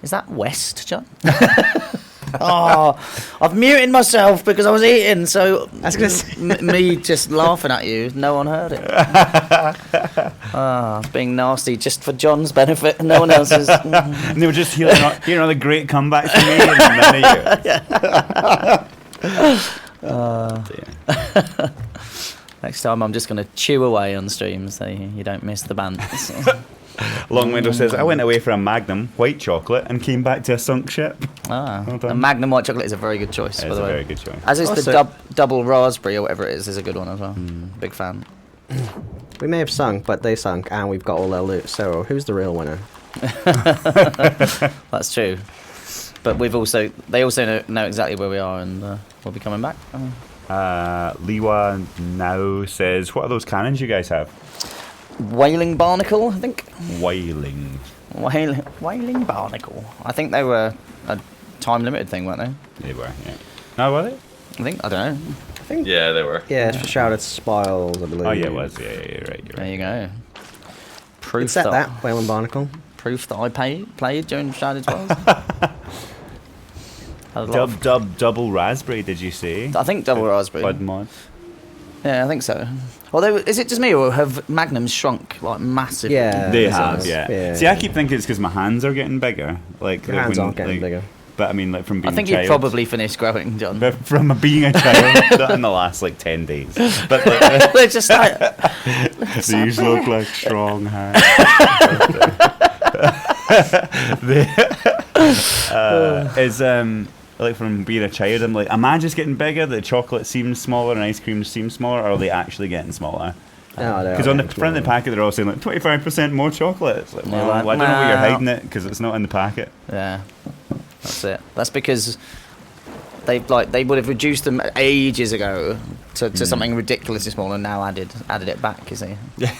Is that West, John? Oh, I've muted myself because I was eating, so I was gonna say. me just laughing at you, no one heard it. Being nasty just for John's benefit, no one else's. And they were just hearing all the great comebacks from me, and then you. Next time I'm just going to chew away on stream so you don't miss the bands. Long Window says, I went away for a Magnum white chocolate and came back to a sunk ship. Well done. the Magnum white chocolate is a very good choice, by It's the a way. very good choice. As is Also- the double raspberry or whatever it is a good one as well. Big fan. We may have sunk, but they sunk, and we've got all their loot. So who's the real winner? That's true. But they also know exactly where we are, and we'll be coming back. Liwa now says, what are those cannons you guys have? Whaling Barnacle, I think. Whaling. Whaling Barnacle. I think they were a time limited thing, weren't they? They were, yeah. No, were they? I don't know. Yeah, they were. Yeah, it's for Shrouded Spoils, I believe. Oh, yeah, it was. Yeah, you're right. There you go. Proof It's at that, Whalen Barnacle. Proof that I played during Shrouded Spells. Double raspberry, did you say? I think double raspberry. Bud mod. Yeah, I think so. Although, is it just me, or have Magnums shrunk like massively? Yeah. They Yes, have, yes. yeah. See, I keep thinking it's because my hands are getting bigger. Like Your hands when- aren't getting like- bigger. But I mean, like from being I think a you've child. probably finished growing, John. But from being a child, not in the last like 10 days. But like, They're just like, these look like strong hands. Is like from being a child, I'm like, am I just getting bigger? The chocolate seems smaller and ice cream seems smaller, or are they actually getting smaller? No, Because on the front of the packet, they're all saying like 25% more chocolate. It's like, well, Yeah, I don't know where you're well. hiding it because it's not in the packet. yeah, that's it. That's because they would have reduced them ages ago to something ridiculously small, and now added it back. You see. Yeah.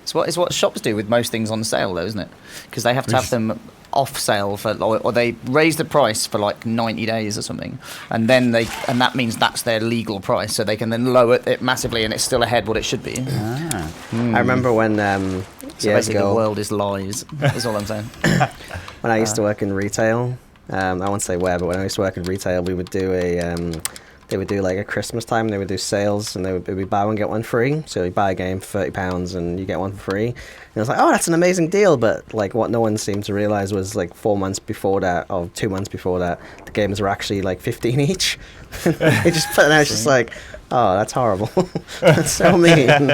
It's what shops do with most things on sale, though, isn't it? Because they have to have them off sale for, or they raise the price for like 90 days or something, and then that means that's their legal price, so they can then lower it massively, and it's still ahead what it should be. Ah. I remember when So years basically, the ago, world is lies. That's all I'm saying. when I used to work in retail, I won't say where, but when I used to work in retail, we would do they would do like a Christmas time, they would do sales, and it would be buy one get one free. So you buy a game for £30 and you get one for free. And I was like, oh, that's an amazing deal. But like what no one seemed to realize was like 4 months before that, or 2 months before that, the games were actually like 15 each. They just put it out, just like, oh, that's horrible. That's so mean.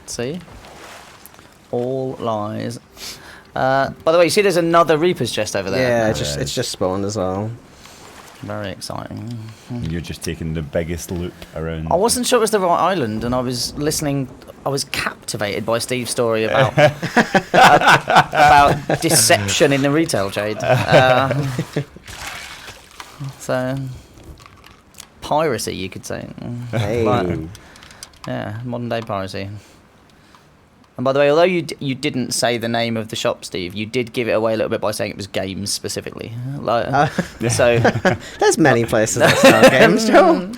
See? All lies. By the way, you see there's another Reaper's chest over there? Yeah, it's just spawned as well. Very exciting. You're just taking the biggest loop around. I wasn't sure it was the right island, and I was listening. I was captivated by Steve's story about about deception in the retail trade. So piracy, you could say. Hey. Like, yeah, modern day piracy. And by the way, although you didn't say the name of the shop, Steve, you did give it away a little bit by saying it was games specifically. Like, so There's many places that sell games, Joe.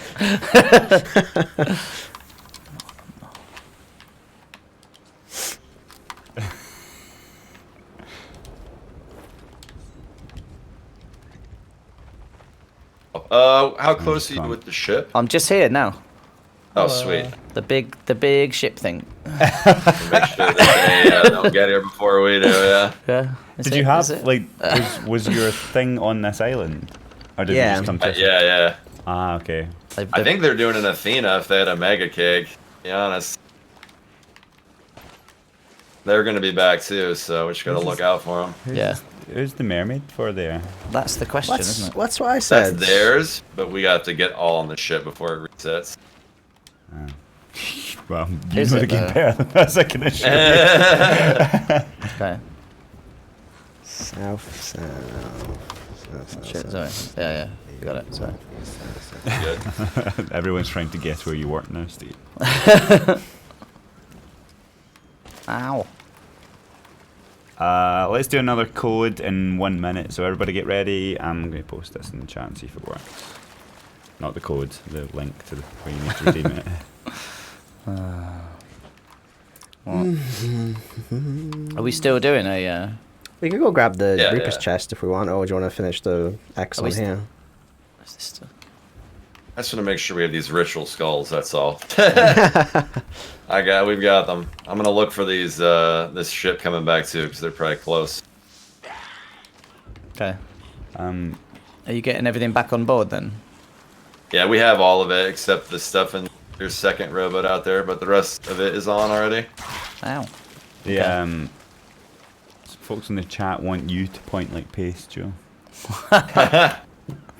How close are you with the ship? I'm just here now. Oh, sweet. The big ship thing. Make sure that they don't get here before we do, yeah. Yeah. Did you have like was your thing on this island, or did Yeah. you just come to? Yeah. Ah, okay. I think they're doing an Athena if they had a mega cake, to be honest. They're going to be back too, so we just got to look out for them. Yeah. Who's the mermaid for there? That's the question, isn't it? What's what I said? That's theirs, but we got to get all on the ship before it resets. Well, you Is know it the game though? better than us, I can assure you. Okay. South. Shit, sorry. Yeah. You got it. Sorry. Good. Everyone's trying to guess where you work now, Steve. Ow. Let's do another code in 1 minute, so everybody get ready. I'm going to post this in the chat and see if it works. Not the code, the link to where you need to redeem it. What? Are we still doing a We can go grab the Yeah, Reaper's yeah. chest if we want, or do you want to finish the X Are on we here? What's this stuff? I just want to make sure we have these ritual skulls. That's all. We've got them. I'm gonna look for these this ship coming back too, because they're probably close. Okay. Um, Are you getting everything back on board then? Yeah, we have all of it except the stuff in your second rowboat out there, but the rest of it is on already. Ow. the Okay. folks in the chat want you to point like paste, Joe.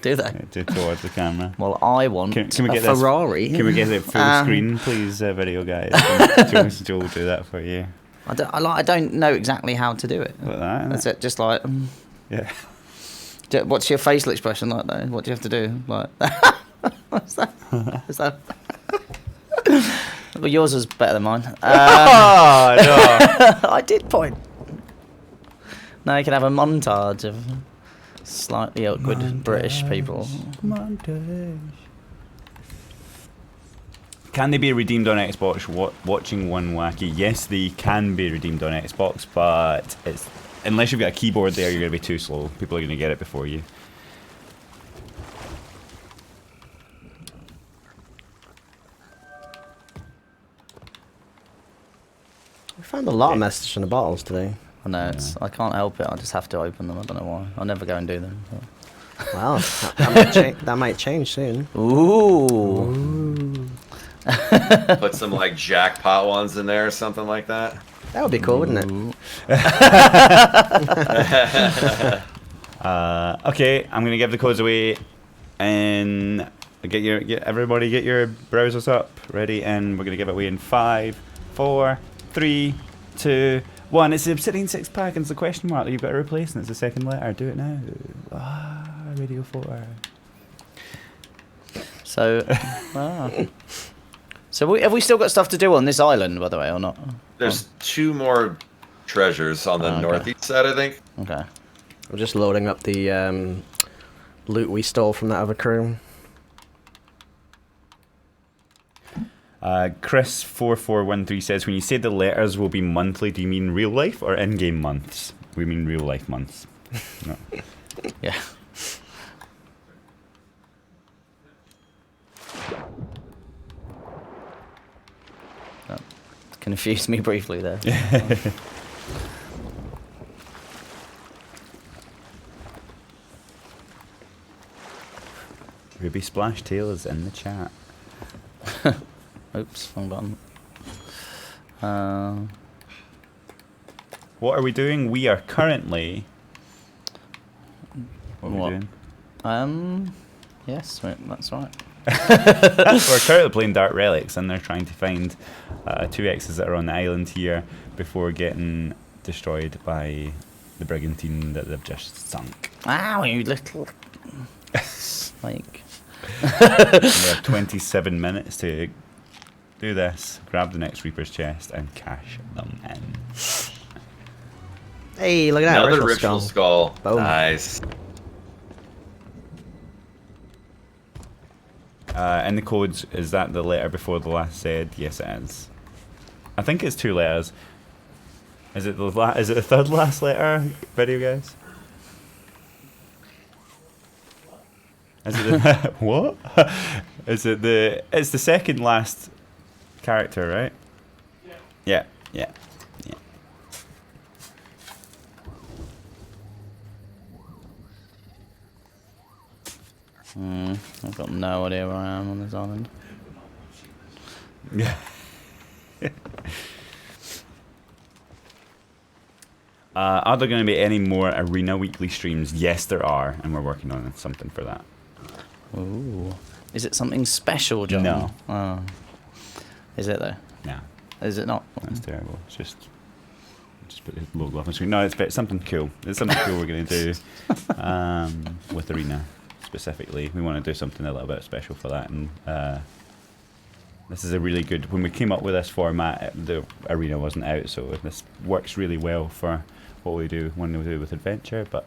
Do they? To towards the camera. Well, I want Can we a get this? Ferrari. Can we get it full Um, screen, please, video guys? Joe will do that for you. I don't know exactly how to do it. Like that, That's it. Just like, Yeah. what's your facial expression like though? What do you have to do? Like, what's that? Is that? Well, yours was better than mine. Oh no! I did point. Now you can have a montage of slightly awkward British people. Montage. Can they be redeemed on Xbox? Watching one wacky? Yes, they can be redeemed on Xbox, but it's unless you've got a keyboard there, you're going to be too slow. People are going to get it before you. We found a lot of messages in the bottles today. I know I can't help it. I just have to open them. I don't know why. I'll never go and do them. Well, that might change soon. Ooh. Put some like jackpot ones in there or something like that. That would be cool, wouldn't it? Okay, I'm going to give the codes away, and everybody get your browsers up, ready, and we're going to give it away in 5, 4, 3, 2, 1. It's the Obsidian 6-pack, and it's the question mark that you've got to replace, and it's the second letter. Do it now. Radio 4. So, So have we still got stuff to do on this island, by the way, or not? There's 2 more treasures on the Okay. northeast side, I think. Okay. We're just loading up the loot we stole from that other crew. Chris4413 says, when you say the letters will be monthly, do you mean real life or in-game months? We mean real life months. No. Yeah. That confused me briefly there. Ruby Splash Tail is in the chat. Oops, wrong button. What are we doing? We are currently... What are we What? doing? Yes, that's right. We're currently playing Dark Relics, and they're trying to find 2Xs that are on the island here before getting destroyed by the brigantine that they've just sunk. Ow, you little snake. We have 27 minutes to do this, grab the next Reaper's chest, and cash them in. Hey, look at that Another ritual ritual skull. skull. Boom. Nice. And the codes, is that the letter before the last said? Yes, it is. I think it's 2 letters. Is it the third last letter, video guys? Is it the what? Is it the? It's the second last character, right? Yeah. Yeah. I've got no idea where I am on this island. Yeah. Are there going to be any more Arena weekly streams? Yes, there are, and we're working on something for that. Ooh. Is it something special, John? No. Oh. Is it though? No, Is it not? that's terrible. It's just put the logo off the screen. No, it's something cool. It's something cool we're going to do with Arena specifically. We want to do something a little bit special for that, and this is a really good. When we came up with this format, the Arena wasn't out, so this works really well for what we do when we do with Adventure. But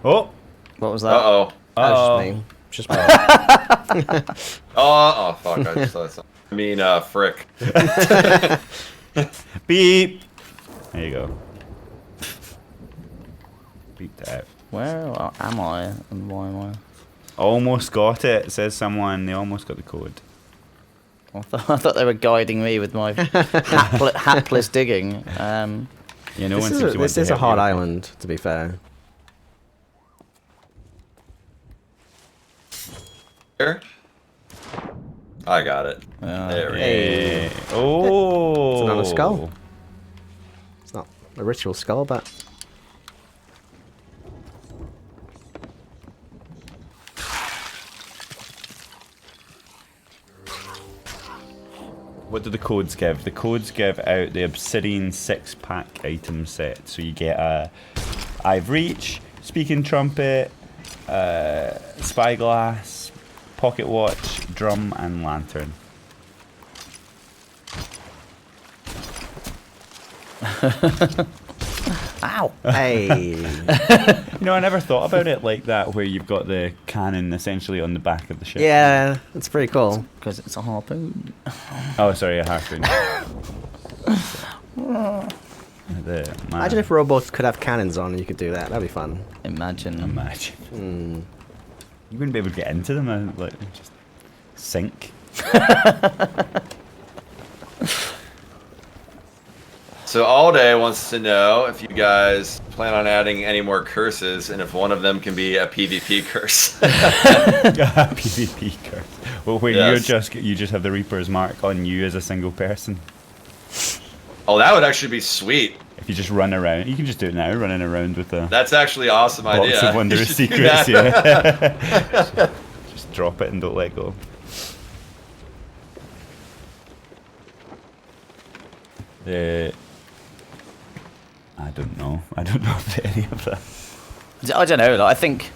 What was that? Uh-oh. That was just me. Just me. Oh, fuck. I just thought something. I mean, frick. beep. There you go. Beat it out. Where am I and why am I? Almost got it, says someone. They almost got the code. I thought they were guiding me with my hapless digging. Yeah, no one seems to want This to is a help hard you. island, to be fair. Here. I got it. There we go. Hey. Oh. It's another skull. It's not a ritual skull, but What do the codes give? The codes give out the Obsidian 6-pack item set. So you get a I've Reach, Speaking Trumpet, Spyglass, Pocket Watch, Drum, and Lantern. Ow! hey, You know, I never thought about it like that, where you've got the cannon essentially on the back of the ship. yeah, it's pretty cool. Because it's a harpoon. Oh, sorry, a harpoon. Imagine if robots could have cannons on and you could do that. That'd be fun. Imagine. Imagine. You wouldn't be able to get into them, like, just sink. So All Day wants to know if you guys plan on adding any more curses, and if one of them can be a PvP curse. PvP curse. Well, where Yes. you just have the Reaper's mark on you as a single person. Oh, that would actually be sweet. If you just run around, you can just do it now, running around with a That's actually an awesome box idea. of wondrous You should do secrets. that. Yeah. Just drop it and don't let go. I don't know. I don't know if any of that. I don't know. Like, I think,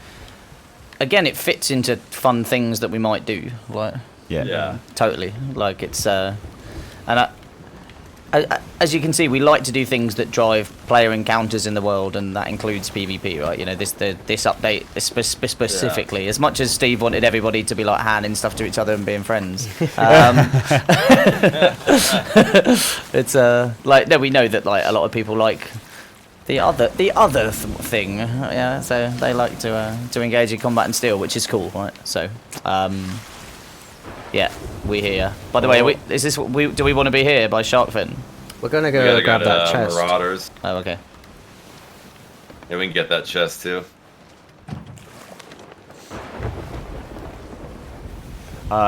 again, it fits into fun things that we might do. Like, Yeah. Yeah. totally. Like, it's and as you can see, we like to do things that drive player encounters in the world, and that includes PvP, right? You know, this update specifically. As much as Steve wanted everybody to be like handing stuff to each other and being friends, it's like, no, we know that like a lot of people like the other thing, yeah. So they like to engage in combat and steal, which is cool, right? So, yeah, we're here. By the way, do we want to be here by Sharkfin? We're gonna We go gotta grab go that to chest. Marauders. Oh, okay. Yeah, we can get that chest too.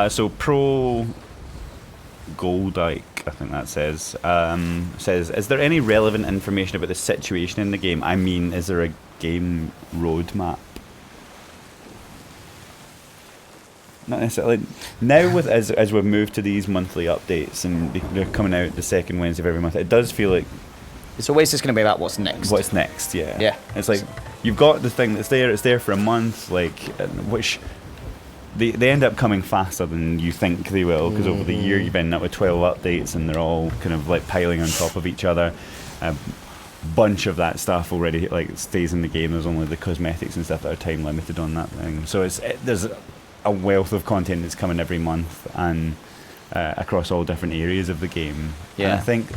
So Pro Goldike, I think that says, is there any relevant information about the situation in the game? I mean, is there a game roadmap? Not necessarily. Now, with as we've moved to these monthly updates and they're coming out the second Wednesday of every month, it does feel like It's always just going to be about what's next. what's next. Yeah. Yeah. It's like you've got the thing that's there. It's there for a month. Like, which they end up coming faster than you think they will, because over the year you've ended up with 12 updates and they're all kind of like piling on top of each other. A bunch of that stuff already like stays in the game. There's only the cosmetics and stuff that are time limited on that thing. So there's a wealth of content that's coming every month and across all different areas of the game. Yeah. And I think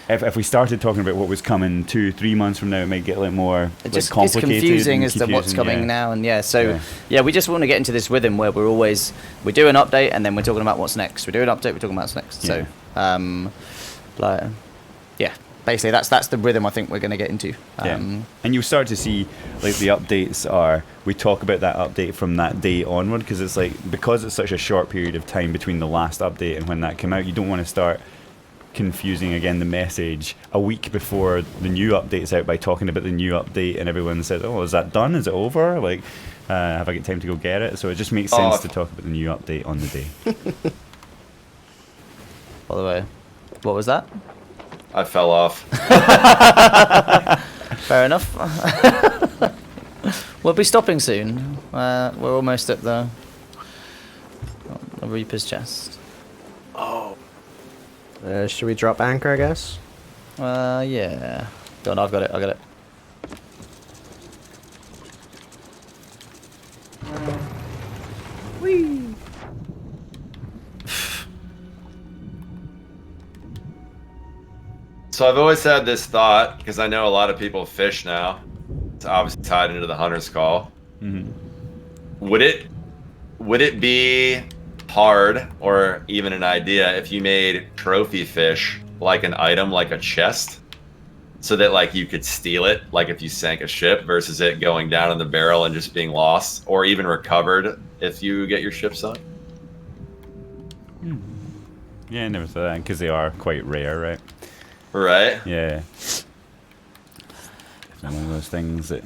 if we started talking about what was coming 2-3 months from now, it might get a little more It just it's complicated. confusing and as to what's coming yeah. now, and so Yeah. yeah, we just want to get into this rhythm where we do an update and then we're talking about what's next. We do an update, we're talking about what's next. Yeah. So, like, yeah, basically that's the rhythm I think we're going to get into. Yeah. And you'll start to see like the updates are, we talk about that update from that day onward, because it's such a short period of time between the last update and when that came out, you don't want to start confusing again the message a week before the new update's out by talking about the new update, and everyone says, oh, is that done, is it over, like have I got time to go get it? So it just makes sense to talk about the new update on the day. By the way, what was that? I fell off. Fair enough. We'll be stopping soon. We're almost at the Reaper's chest. Should we drop anchor, I guess? Yeah. Go on, I got it. Whee! So I've always had this thought, because I know a lot of people fish now, It's obviously tied into the hunter's call. Mm-hmm. Would it be hard or even an idea if you made trophy fish like an item, like a chest, so that like you could steal it, like if you sank a ship, versus it going down in the barrel and just being lost, or even recovered if you get your ship sunk? Yeah, I never thought that, because they are quite rare, right? Right. Yeah. Definitely one of those things that...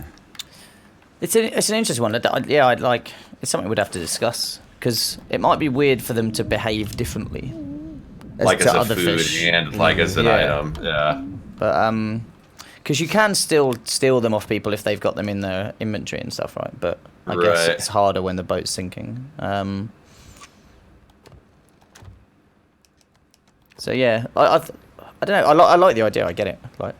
It's an interesting one. I'd like. It's something we'd have to discuss, because it might be weird for them to behave differently, Like to as a other food fish. and like as an Yeah. item. Yeah. But because you can still steal them off people if they've got them in their inventory and stuff, right? But I guess Right. it's harder when the boat's sinking. So yeah, I don't know. I like the idea. I get it. Like,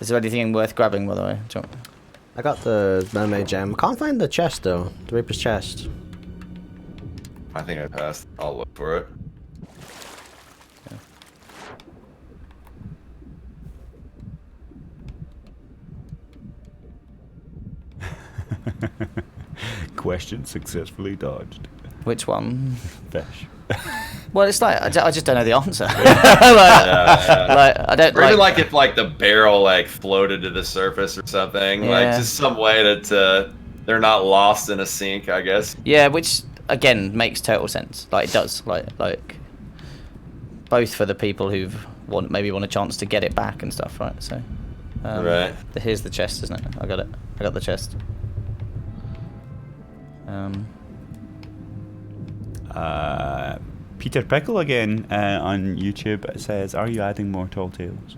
is there anything worth grabbing, by the way? Do you want- I got the mermaid gem. Can't find the chest though. The Reaper's chest. I think I passed. I'll look for it. Question successfully dodged. Which one? Fish. Well, it's like I just don't know the answer. like, Yeah. like, I don't. Or even like if like the barrel like floated to the surface or something, like Yeah. just some way that they're not lost in a sink, I guess. Yeah, which again makes total sense. Like it does. Like both for the people who've maybe want a chance to get it back and stuff, right? So. Right. Here's the chest, isn't it? I got it. I got the chest. Peter Pickle again on YouTube says, "Are you adding more Tall Tales?"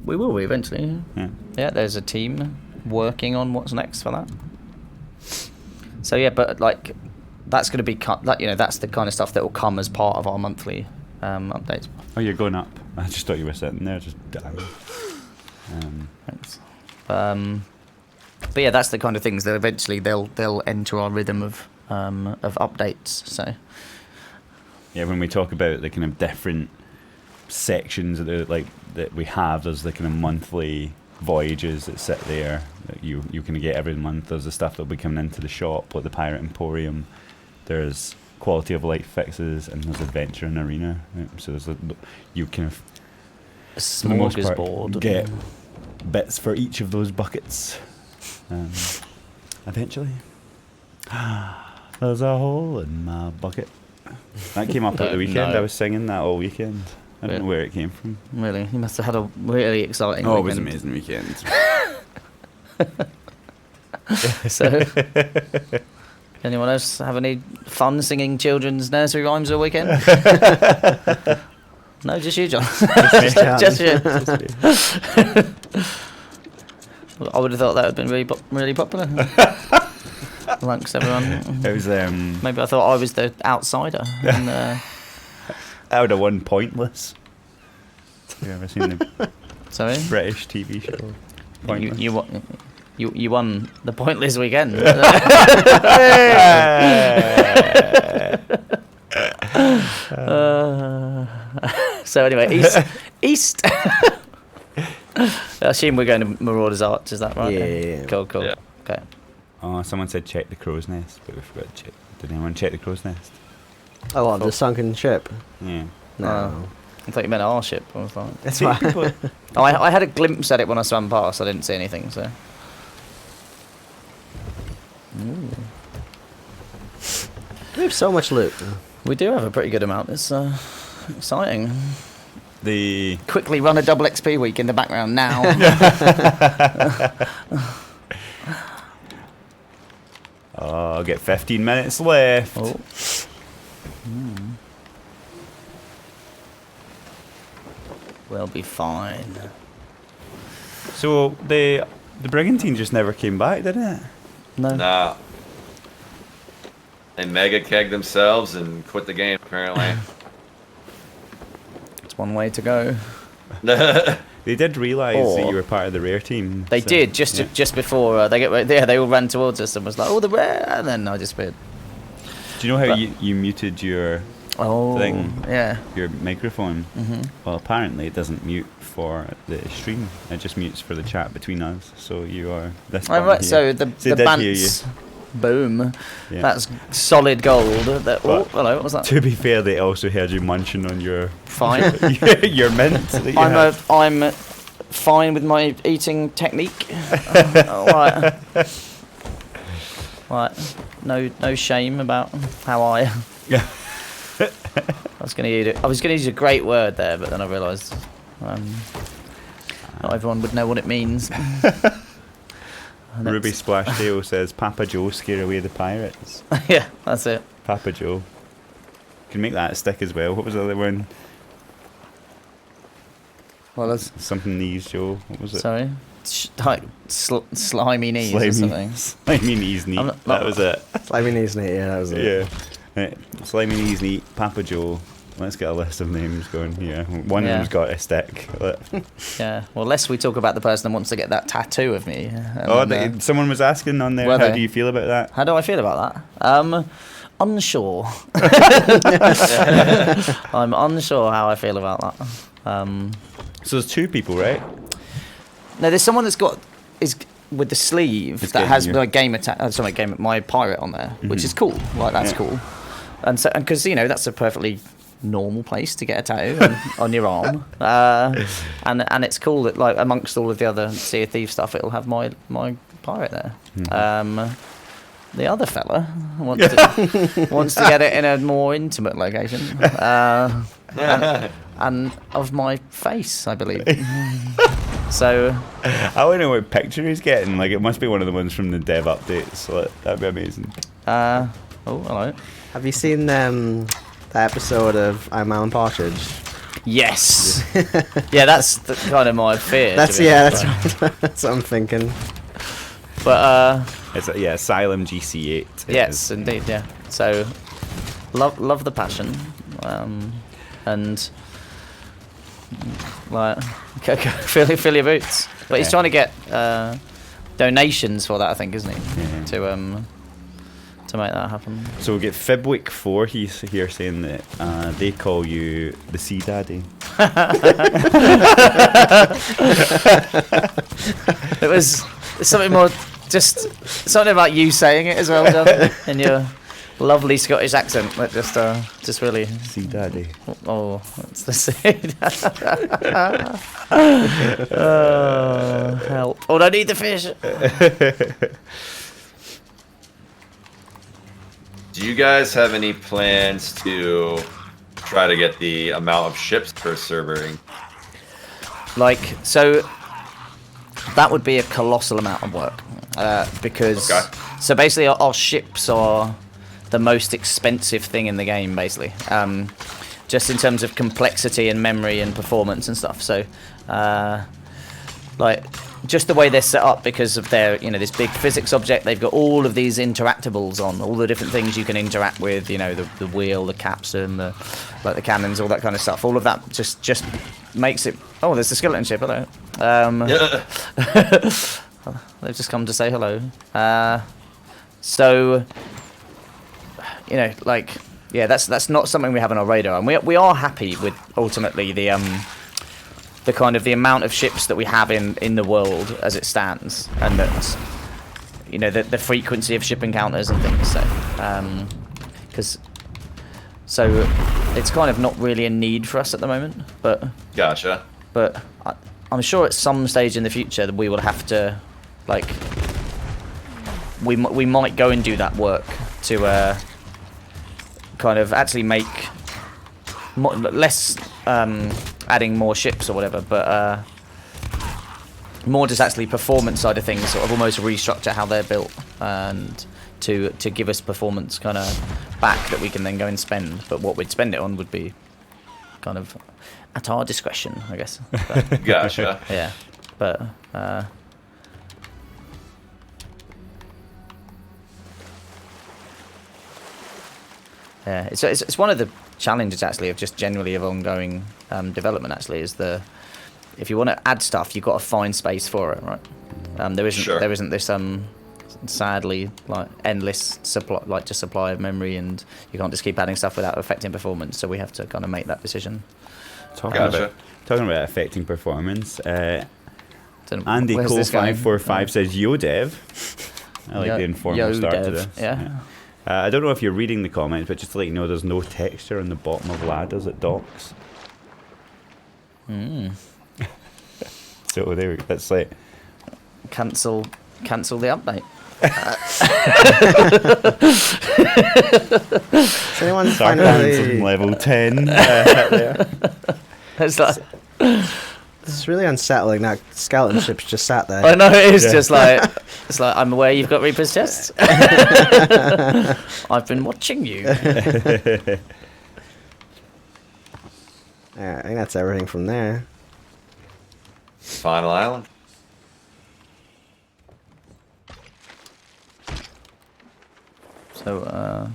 We will be eventually. Yeah. Yeah, there's a team working on what's next for that. So yeah, but like that's going to be that's the kind of stuff that will come as part of our monthly updates. Oh, you're going up. I just thought you were sitting there, just down. Thanks. But yeah, that's the kind of things that eventually they'll enter our rhythm of updates. So Yeah, when we talk about the kind of different sections that we have, there's the kind of monthly voyages that sit there that you can get every month. There's the stuff that'll be coming into the shop, like the Pirate Emporium. There's quality of life fixes, and there's adventure and arena. Right? So there's you kind of a for the most part, smorgasbord. get bits for each of those buckets. Eventually, there's a hole in my bucket. That came up at the weekend. No. I was singing that all weekend. I don't know where it came from. Really, you must have had a really exciting. Oh, it was weekend. an amazing weekend. So, anyone else have any fun singing children's nursery rhymes all weekend? No, just you, John. Just you. Well, I would have thought that would have been really popular amongst everyone. It was Maybe I thought I was the outsider. And, I would have won Pointless. Have you ever seen the sorry, British TV show Pointless? you won the Pointless weekend. So anyway, east. I assume we're going to Marauder's Arch. Is that right? Yeah. Cool. Yeah. Okay. Oh, someone said check the crow's nest, but we forgot to check. Did anyone check the crow's nest? Oh, what, the sunken ship? Yeah. No. I thought you meant our ship. I was like, That's See, why. people, oh, I had a glimpse at it when I swam past. I didn't see anything. So. We have so much loot. We do have a pretty good amount. It's exciting. the Quickly run a double XP week in the background now. oh, I'll get 15 minutes left. Oh. We'll be fine. So the brigantine just never came back, did it? No. Nah. They mega kegged themselves and quit the game, apparently. It's one way to go. They did realise that Or- you were part of the rare team. They so, did just yeah. just before they get there. They all ran towards us and was like, "Oh, the rare!" And then I just appeared. Do you know how but- you muted your thing. Yeah. Your microphone. Well, apparently it doesn't mute for the stream. It just mutes for the chat between us. So you are this. Oh, right. So the did hear you. bants. Boom. Yeah. That's solid gold. Oh, hello. What was that? To be fair, they also heard you munching on your Fine. your mint. That you had. I'm fine with my eating technique. All right. Right. No shame about how I. Yeah. I was going to use a great word there, but then I realised not everyone would know what it means. Ruby Splashdale says, Papa Joe scare away the pirates. Yeah, that's it. Papa Joe. You can make that stick as well. What was the other one? Well, that's Something knees, Joe. What was it? sorry. Like slimy knees or something. Slimy knees neat. That was it. Slimy knees neat, yeah, that was it. Yeah. Right. Slimy knees neat. Papa Joe. Let's get a list of names going here. One of them's got a stick. Yeah. Well, lest we talk about the person that wants to get that tattoo of me. Someone was asking on there, how do you feel about that? How do I feel about that? Unsure. I'm unsure how I feel about that. So there's two people, right? No, there's someone that's got with the sleeve that has my my pirate on there, which is cool. Like that's cool. And so, because that's a perfectly normal place to get a tattoo on your arm, and it's cool that like amongst all of the other Sea of Thieves stuff, it'll have my pirate there. The other fella wants to get it in a more intimate location, and of my face, I believe. So I want to know what picture he's getting. Like, it must be one of the ones from the dev updates. So that'd be amazing. Oh, hello. Have you seen the episode of I'm Alan Partridge? Yes. Yeah, that's kind of my fear. That's what I'm thinking. But It's Asylum GC8. yes, indeed, yeah. So love the passion, and like fill your boots. But he's trying to get donations for that, I think, isn't he? Yeah. To make that happen. So we'll get Fibwick4. He's here saying that they call you the Sea Daddy. It was something more, just something about you saying it as well, John, in your lovely Scottish accent that just really. Sea Daddy. Oh, that's the seed. Oh, help! Oh, I need the fish. Do you guys have any plans to try to get the amount of ships per server? Like, so that would be a colossal amount of work because so basically our ships are the most expensive thing in the game, basically, just in terms of complexity and memory and performance and stuff. So like just the way they're set up, because of their this big physics object, they've got all of these interactables on, all the different things you can interact with, the wheel, the capstan, the cannons, all that kind of stuff. All of that just makes it. Oh, there's the skeleton ship. Hello. They've just come to say hello. So that's not something we have on our radar, and we are happy with ultimately the kind of the amount of ships that we have in the world as it stands, and that the frequency of ship encounters and things. So it's kind of not really a need for us at the moment, but Gotcha. But I'm sure at some stage in the future that we will have to, like, we might go and do that work to kind of actually make less adding more ships or whatever, but more just actually performance side of things, sort of almost restructure how they're built, and to give us performance kind of back that we can then go and spend. But what we'd spend it on would be kind of at our discretion, I guess. But, Gotcha. yeah, but yeah, it's one of the challenges actually of just generally of ongoing development. Actually, is if you want to add stuff, you've got to find space for it, right? There isn't this sadly, like endless supply of memory, and you can't just keep adding stuff without affecting performance. So we have to kind of make that decision. Talking about affecting performance. Andy Where's Cole this going? 545 says Yo Dev. I like the informal start to this. Yeah. I don't know if you're reading the comments, but just to let you know, there's no texture on the bottom of ladders at docks. So there we go. That's like Cancel the update. Does anyone find Sarcasm level 10 there. It's like, It's really unsettling that skeleton ship's just sat there. I know it is just like it's like I'm aware you've got Reaper's chests. I've been watching you. Yeah, I think that's everything from there. Final island. So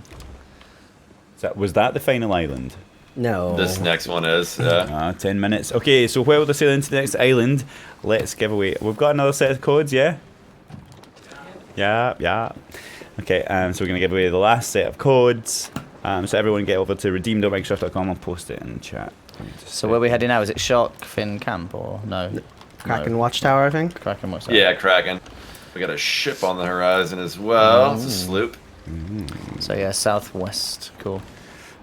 Was that the final island? No. This next one is. 10 minutes. Okay, so while they're sailing to the next island, let's give away. We've got another set of codes, yeah? Yeah. Okay, so we're going to give away the last set of codes. So everyone get over to redeem.microsoft.com. I'll post it in the chat. so where are we heading now? Is it Shark Fin Camp or no? Kraken No. Watchtower, I think. Kraken Watchtower. Yeah, Kraken. We got a ship on the horizon as well. It's a sloop. So yeah, southwest. Cool.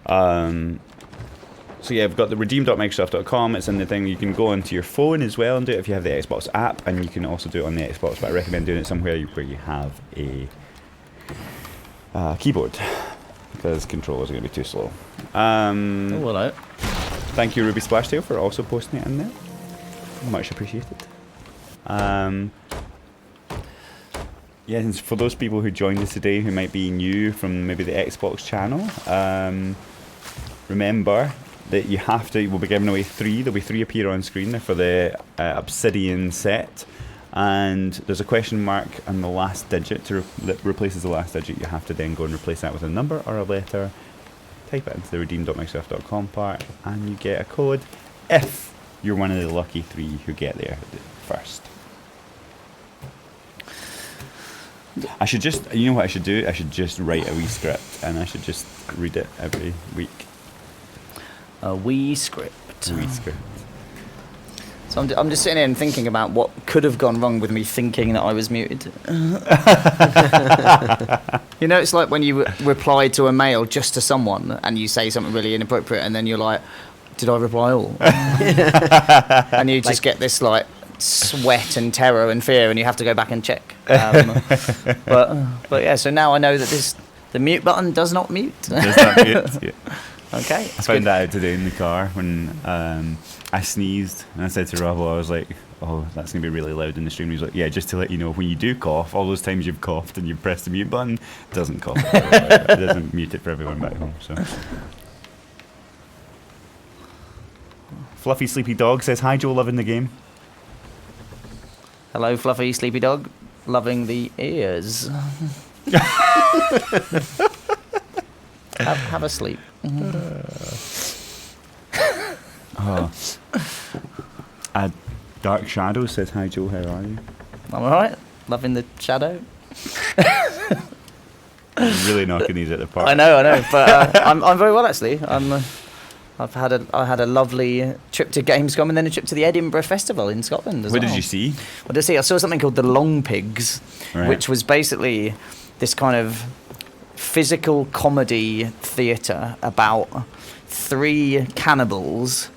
So yeah, we've got the redeem.microsoft.com. It's in the thing. You can go onto your phone as well and do it if you have the Xbox app, and you can also do it on the Xbox, but I recommend doing it somewhere where you have a keyboard, because controllers are going to be too slow. Oh, hello. Thank you, Ruby Splashtail, for also posting it in there. Much appreciated. Yeah, and for those people who joined us today who might be new from maybe the Xbox channel, remember that you have to, we'll be giving away 3. There'll be 3 appear on screen. They're for the Obsidian set. And there's a question mark on the last digit that replaces the last digit. You have to then go and replace that with a number or a letter. Type it into the redeem.microsoft.com part, and you get a code if you're one of the lucky 3 who get there first. I should just, you know what I should do? I should just write a wee script, and I should just read it every week. A wee script. Wee script. So I'm just sitting here and thinking about what could have gone wrong with me thinking that I was muted. You know, it's like when you reply to a mail just to someone and you say something really inappropriate, and then you're like, did I reply all? And you just get this like sweat and terror and fear, and you have to go back and check. But yeah, so now I know that the mute button does not mute. Does that mute? Yeah. Okay. I found that out today in the car when I sneezed, and I said to Rob, I was like, oh, that's going to be really loud in the stream. He's like, yeah, just to let you know, when you do cough, all those times you've coughed and you've pressed the mute button, it doesn't cough. It doesn't mute it for everyone back home. So, Fluffy Sleepy Dog says, hi Joe, loving the game. Hello, Fluffy Sleepy Dog. Loving the ears. Have a sleep. Dark Shadow says, hi Joe, how are you? I'm alright. Loving the shadow. I'm really knocking these at the park. I know, but I'm very well actually. I had a lovely trip to Gamescom and then a trip to the Edinburgh Festival in Scotland as well. What did you see? What did I see? I saw something called the Long Pigs, Right. which was basically this kind of physical comedy theatre about 3 cannibals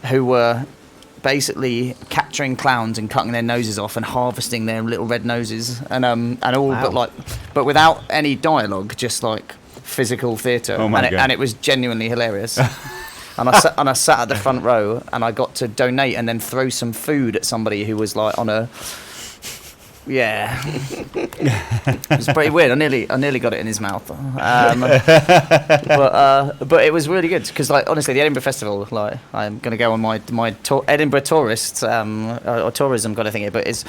who were basically capturing clowns and cutting their noses off and harvesting their little red noses and all, Wow. but without any dialogue, just like physical theatre. Oh my God. And it was genuinely hilarious. And I sat at the front row, and I got to donate and then throw some food at somebody who was like on a. Yeah, it was pretty weird. I nearly got it in his mouth. But it was really good because, like, honestly, the Edinburgh Festival. Like, I'm gonna go on my Edinburgh tourist or tourism kind of thing here. But it's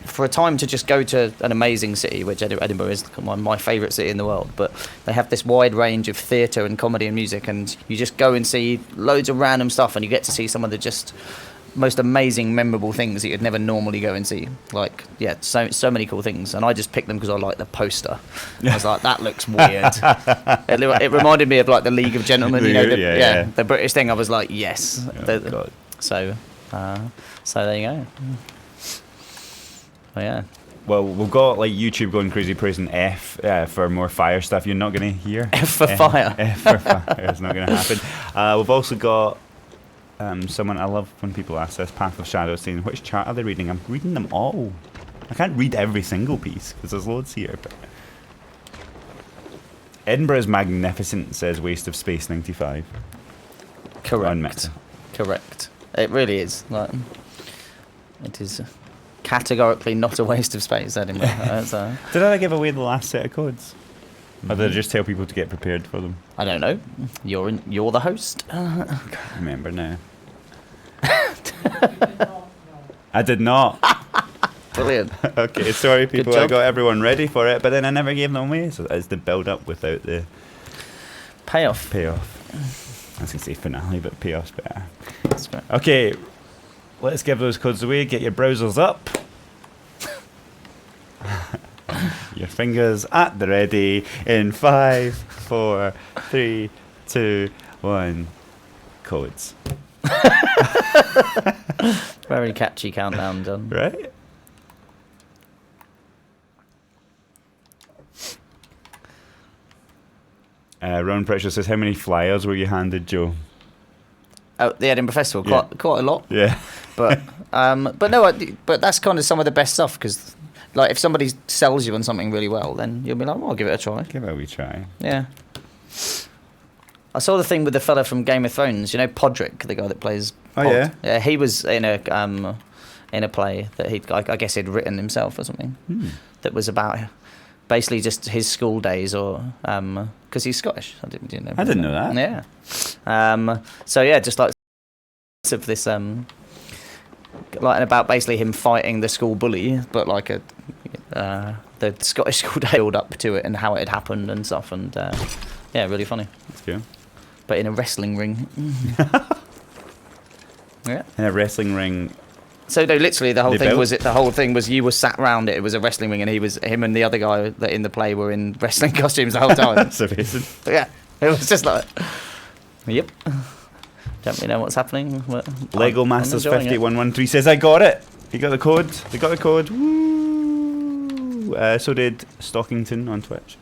for a time to just go to an amazing city, which Edinburgh is my favourite city in the world. But they have this wide range of theatre and comedy and music, and you just go and see loads of random stuff, and you get to see some of the just most amazing, memorable things that you'd never normally go and see. Like, yeah, so many cool things, and I just picked them because I like the poster. I was like, that looks weird. It reminded me of like the League of Gentlemen, you know, the British thing. I was like, yes. So there you go. Oh, yeah. Well, we've got like YouTube going crazy praising F for more fire stuff. You're not going to hear F for fire. F for fire. It's not going to happen. We've also got someone, I love when people ask this, Path of Shadow, saying, which chart are they reading? I'm reading them all. I can't read every single piece because there's loads here. But Edinburgh is magnificent, says Waste of Space 95. Correct. Correct. It really is. Like, it is categorically not a waste of space, Edinburgh. Did I give away the last set of codes? Or did I just tell people to get prepared for them? I don't know. You're the host. I can't remember now. I did not. Brilliant. Okay, sorry people, Good job. I got everyone ready for it, but then I never gave them away, so it's the build up without the Payoff. I was going to say finale, but payoff's better. That's great. Okay, let's give those codes away. Get your browsers up. Your fingers at the ready in 5, 4, 3, 2, 1. Codes. Very catchy countdown done. Right? Ron Pressure says, how many flyers were you handed, Joe? Oh, the Edinburgh Festival, quite a lot. Yeah. But but that's kind of some of the best stuff, because like if somebody sells you on something really well, then you'll be like, well, I'll give it a try. Give it a wee try. Yeah. I saw the thing with the fella from Game of Thrones, you know, Podrick, the guy that plays. Oh, Pod. yeah? Yeah, he was in a play that I guess he'd written himself or something. That was about basically just his school days, or because he's Scottish. I didn't know that. Yeah. So yeah, just like of this like about basically him fighting the school bully, but like the Scottish school day build up to it and how it had happened and stuff, and yeah, really funny. That's good. But in a wrestling ring. Yeah. In a wrestling ring. So no, literally the whole thing was you were sat round it. It was a wrestling ring, and him and the other guy that in the play were in wrestling costumes the whole time. That's amazing. But yeah, it was just like, yep. Don't really know what's happening. But Lego Masters 5113 says, I got it. You got the code. They got the code. Woo. So did Stockington on Twitch.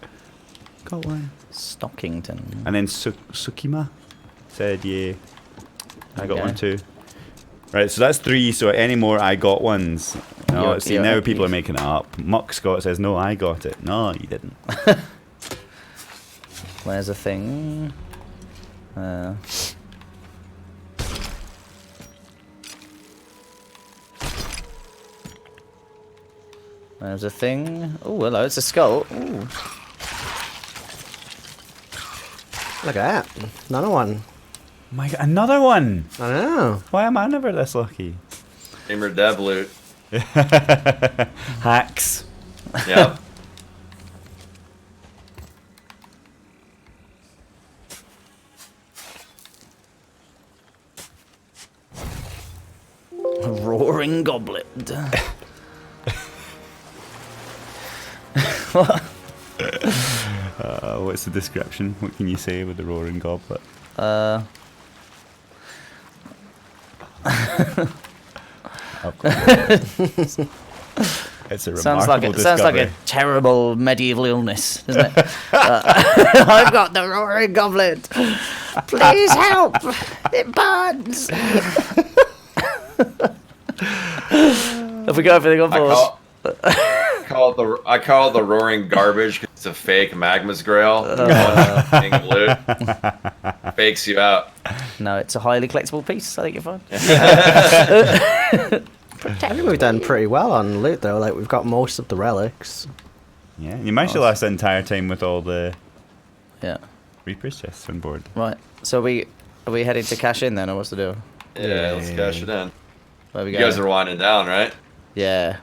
Got one. Stockington. And then Sukima said, yeah. I got one too. Right, so that's 3. So any more I got ones. No, now people are making it up. Muck Scott says, no, I got it. No, you didn't. Where's a thing? There's a thing. Oh, hello, it's a skull. Ooh. Look at that. Another one. My God, another one. I know. Why am I never this lucky? Gamer Dev loot. Hacks. Yep. A roaring goblet. What? What's the description? What can you say with the roaring goblet? It's a remarkable discovery. Sounds like a terrible medieval illness, doesn't it? I've got the roaring goblet. Please help! It burns. Have we got everything on board? I call it the roaring garbage because it's a fake Magma's Grail. King of loot. Fakes you out. No, it's a highly collectible piece. I think you're fine. I think we've done pretty well on loot though. Like we've got most of the relics. Yeah, you managed to last the entire time with all the Reaper's chests on board. Right. So are we headed to cash in then, or what's the deal? Yeah, let's cash it in. Where we You go? guys are winding down, right? Yeah.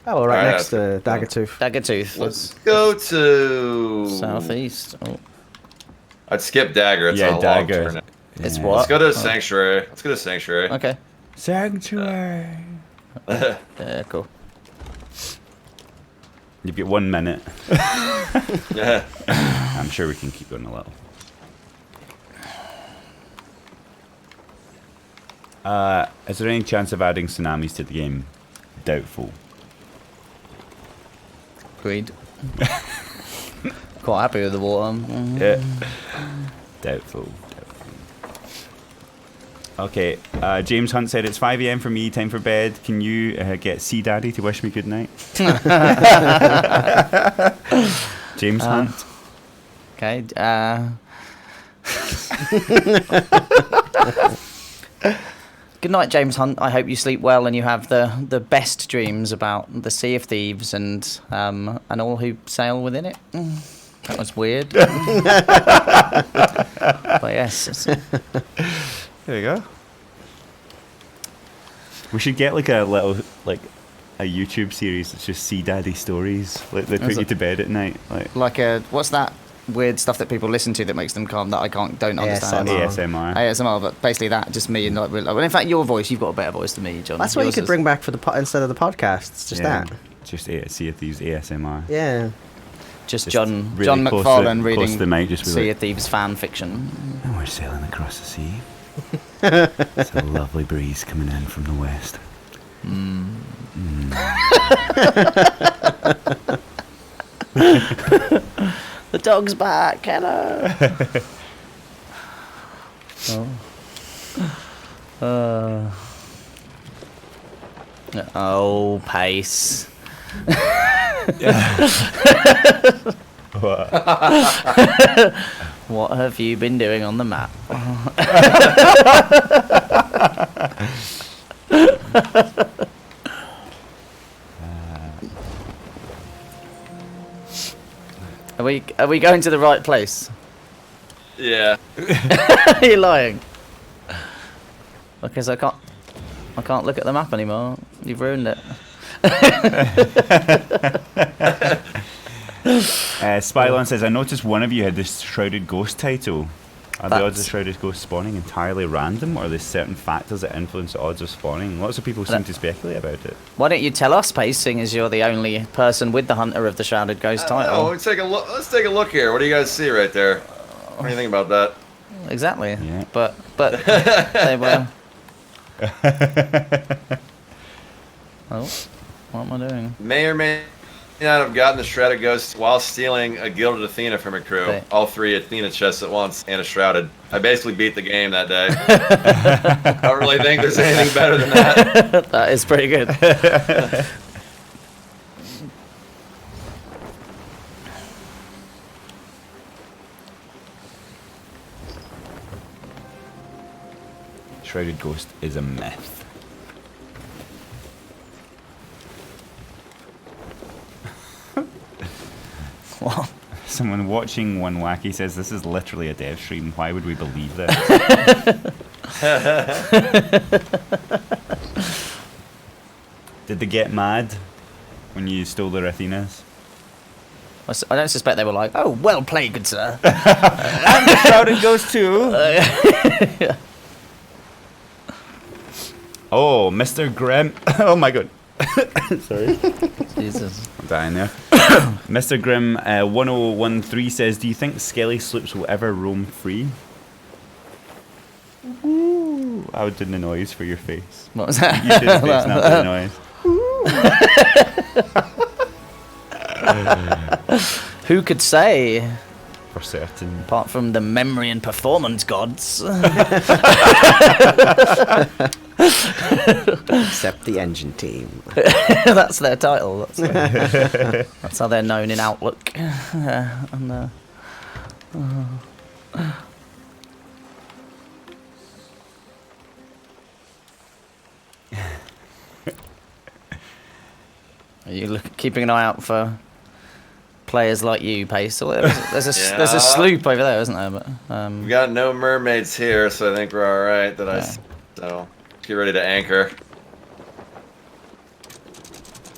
Oh, right Alright, next to Daggertooth. Daggertooth. Let's go to Southeast. Oh. I'd skip Dagger. It's a long Dagger. turn. It's Yeah. what? Let's go to Sanctuary. Okay. Sanctuary. Yeah, cool. You've got 1 minute. Yeah. I'm sure we can keep going a little. Is there any chance of adding tsunamis to the game? Doubtful. Agreed. Quite happy with the water. Yeah. Doubtful. Okay, James Hunt said it's 5 AM for me, time for bed. Can you get C Daddy to wish me good night? James Hunt. Okay. Good night, James Hunt. I hope you sleep well and you have the best dreams about the Sea of Thieves and all who sail within it. That was weird. But yes. There you go. We should get like a little a YouTube series that's just C Daddy stories. Like they put you to bed at night. Like what's that weird stuff that people listen to that makes them calm that I don't understand? ASMR. ASMR, but basically that just me and like. Well, in fact, your voice, you've got a better voice than me, John. That's what you Yours could is- bring back for the instead of the podcasts. Just that. Just Sea of Thieves ASMR. Yeah. Just Just John really John close McFarlane to reading the mic, just be Sea like- of Thieves fan fiction. And we're sailing across the sea. It's a lovely breeze coming in from the west. The dog's back. Hello. Oh, pace. What have you been doing on the map? Are we going to the right place? Yeah. Are you lying? Because I can't look at the map anymore. You've ruined it. Spylon says, I noticed one of you had this Shrouded Ghost title. Are the odds of Shrouded Ghost spawning entirely random, or are there certain factors that influence the odds of spawning? Lots of people seem to speculate about it. Why don't you tell us, Pace, seeing as you're the only person with the Hunter of the Shrouded Ghost title? Oh, let's take a look. Let's take a look here. What do you guys see right there? What do you think about that? Exactly. Yeah. But they were. Oh, what am I doing? May or may not have gotten the Shrouded Ghost while stealing a Gilded Athena from a crew. Right. All 3 Athena chests at once and a Shrouded. I basically beat the game that day. I don't really think there's anything better than that. That is pretty good. Shrouded Ghost is a myth. What? Someone watching One Wacky says this is literally a dev stream. Why would we believe this? Did they get mad when you stole their Athenas? I don't suspect they were like, oh, well played, good sir. And the Shrouded Ghost too. Oh, Mr. Grimm. Oh my god. Sorry. Jesus. I'm dying there. Mr. Grimm 1013 says, do you think Skelly sloops will ever roam free? Ooh, I did the noise for your face. What was that? You did the face, not the noise. Who could say? For certain. Apart from the memory and performance gods. Except the engine team. That's their title. That's how they're known in Outlook. Are you keeping an eye out for players like you, Pace? There's a sloop over there, isn't there? But We got no mermaids here, so I think we're all right. So get ready to anchor.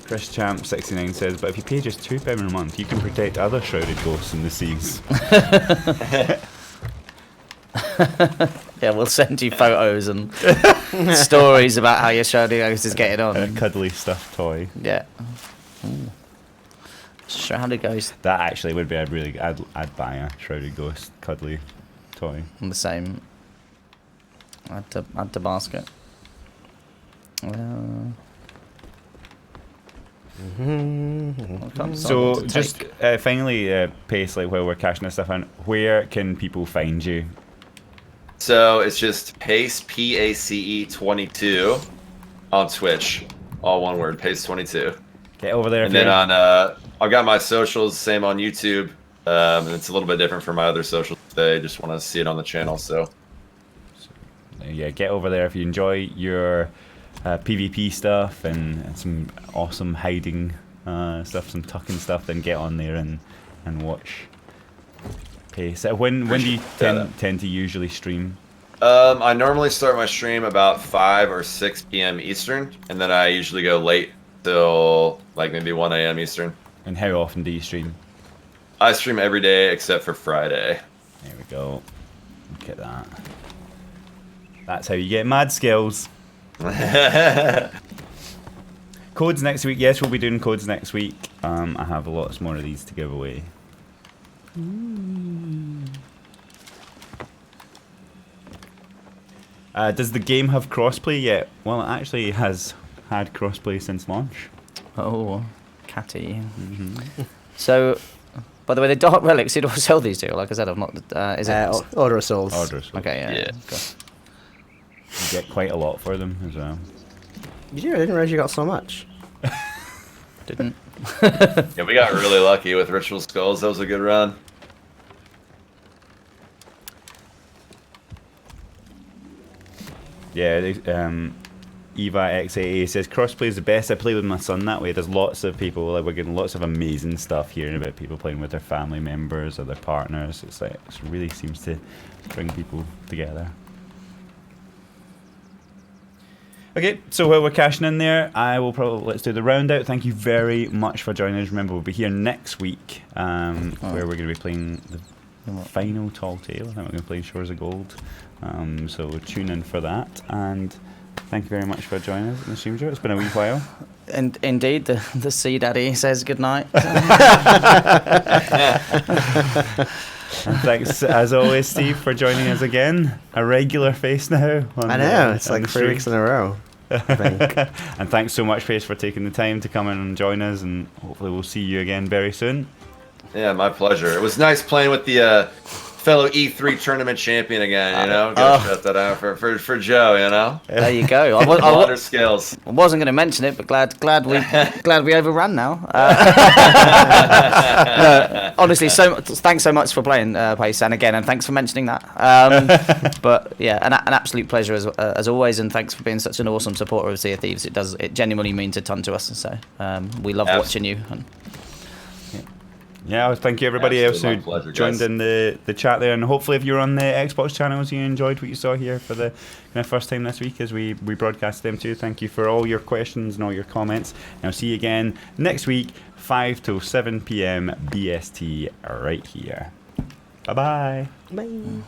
Chris Champ 69 says, but if you pay just £2 a month, you can protect other shrouded ghosts in the seas. Yeah, we'll send you photos and stories about how your Shrouded Ghost is getting A on. cuddly stuffed toy. Yeah. Ooh. Shrouded Ghost. That actually would be a really. I'd buy a Shrouded Ghost cuddly toy. I'm the same. Add to basket. So just finally, Pace, like while we're cashing this stuff in, where can people find you? So it's just Pace, PACE 22 on Twitch. All one word, Pace 22. Get over there. And then on, I've got my socials, same on YouTube. And it's a little bit different from my other socials. They just want to see it on the channel, so. Yeah, get over there if you enjoy your PvP stuff and some awesome hiding stuff, some tucking stuff. Then get on there and watch Pace. When do you tend to usually stream? I normally start my stream about 5 or 6 p.m. Eastern, and then I usually go late till like maybe 1 a.m. Eastern. And how often do you stream? I stream every day except for Friday. There we go. Look at that. That's how you get mad skills. Codes next week. Yes, we'll be doing codes next week. I have lots more of these to give away. Does the game have crossplay yet? Well, it actually has had crossplay since launch. Oh, catty. So, by the way, the Dark Relics, who do I sell these to? Like I said, I've not. Is it? Order of Souls. Order of Souls. Okay, yeah. Yeah. You get quite a lot for them as well. I didn't realize you got so much. Didn't. Yeah, we got really lucky with Ritual Skulls. That was a good run. Yeah, Eva XAA says crossplay is the best. I play with my son that way. There's lots of people, like we're getting lots of amazing stuff hearing about people playing with their family members or their partners. It's like it really seems to bring people together. Okay, so while we're cashing in there, let's do the round out. Thank you very much for joining us. Remember, we'll be here next week, where we're going to be playing the final Tall Tale. I think we're going to play Shores of Gold. So tune in for that. And thank you very much for joining us in the stream show. It's been a wee while. And indeed, the Sea Daddy says goodnight. And thanks, as always, Steve, for joining us again. A regular face now. I know, it's like 3 weeks in a row, I think. And thanks so much, Pace, for taking the time to come in and join us. And hopefully we'll see you again very soon. Yeah, my pleasure. It was nice playing with the fellow E3 tournament champion again, you know? Gotta shout that out for Joe, you know? There you go. I skills. I wasn't going to mention it, but glad we overran now. Honestly, thanks so much for playing, Pace, and thanks for mentioning that. But yeah, an absolute pleasure as always, and thanks for being such an awesome supporter of Sea of Thieves. It genuinely means a ton to us, so we love watching you. Yeah, thank you everybody else who pleasure, joined in the chat there, and hopefully if you're on the Xbox channels you enjoyed what you saw here for the first time this week as we broadcast them too. Thank you for all your questions and all your comments, and I'll see you again next week 5 to 7 p.m. BST right here. Bye-bye. Bye.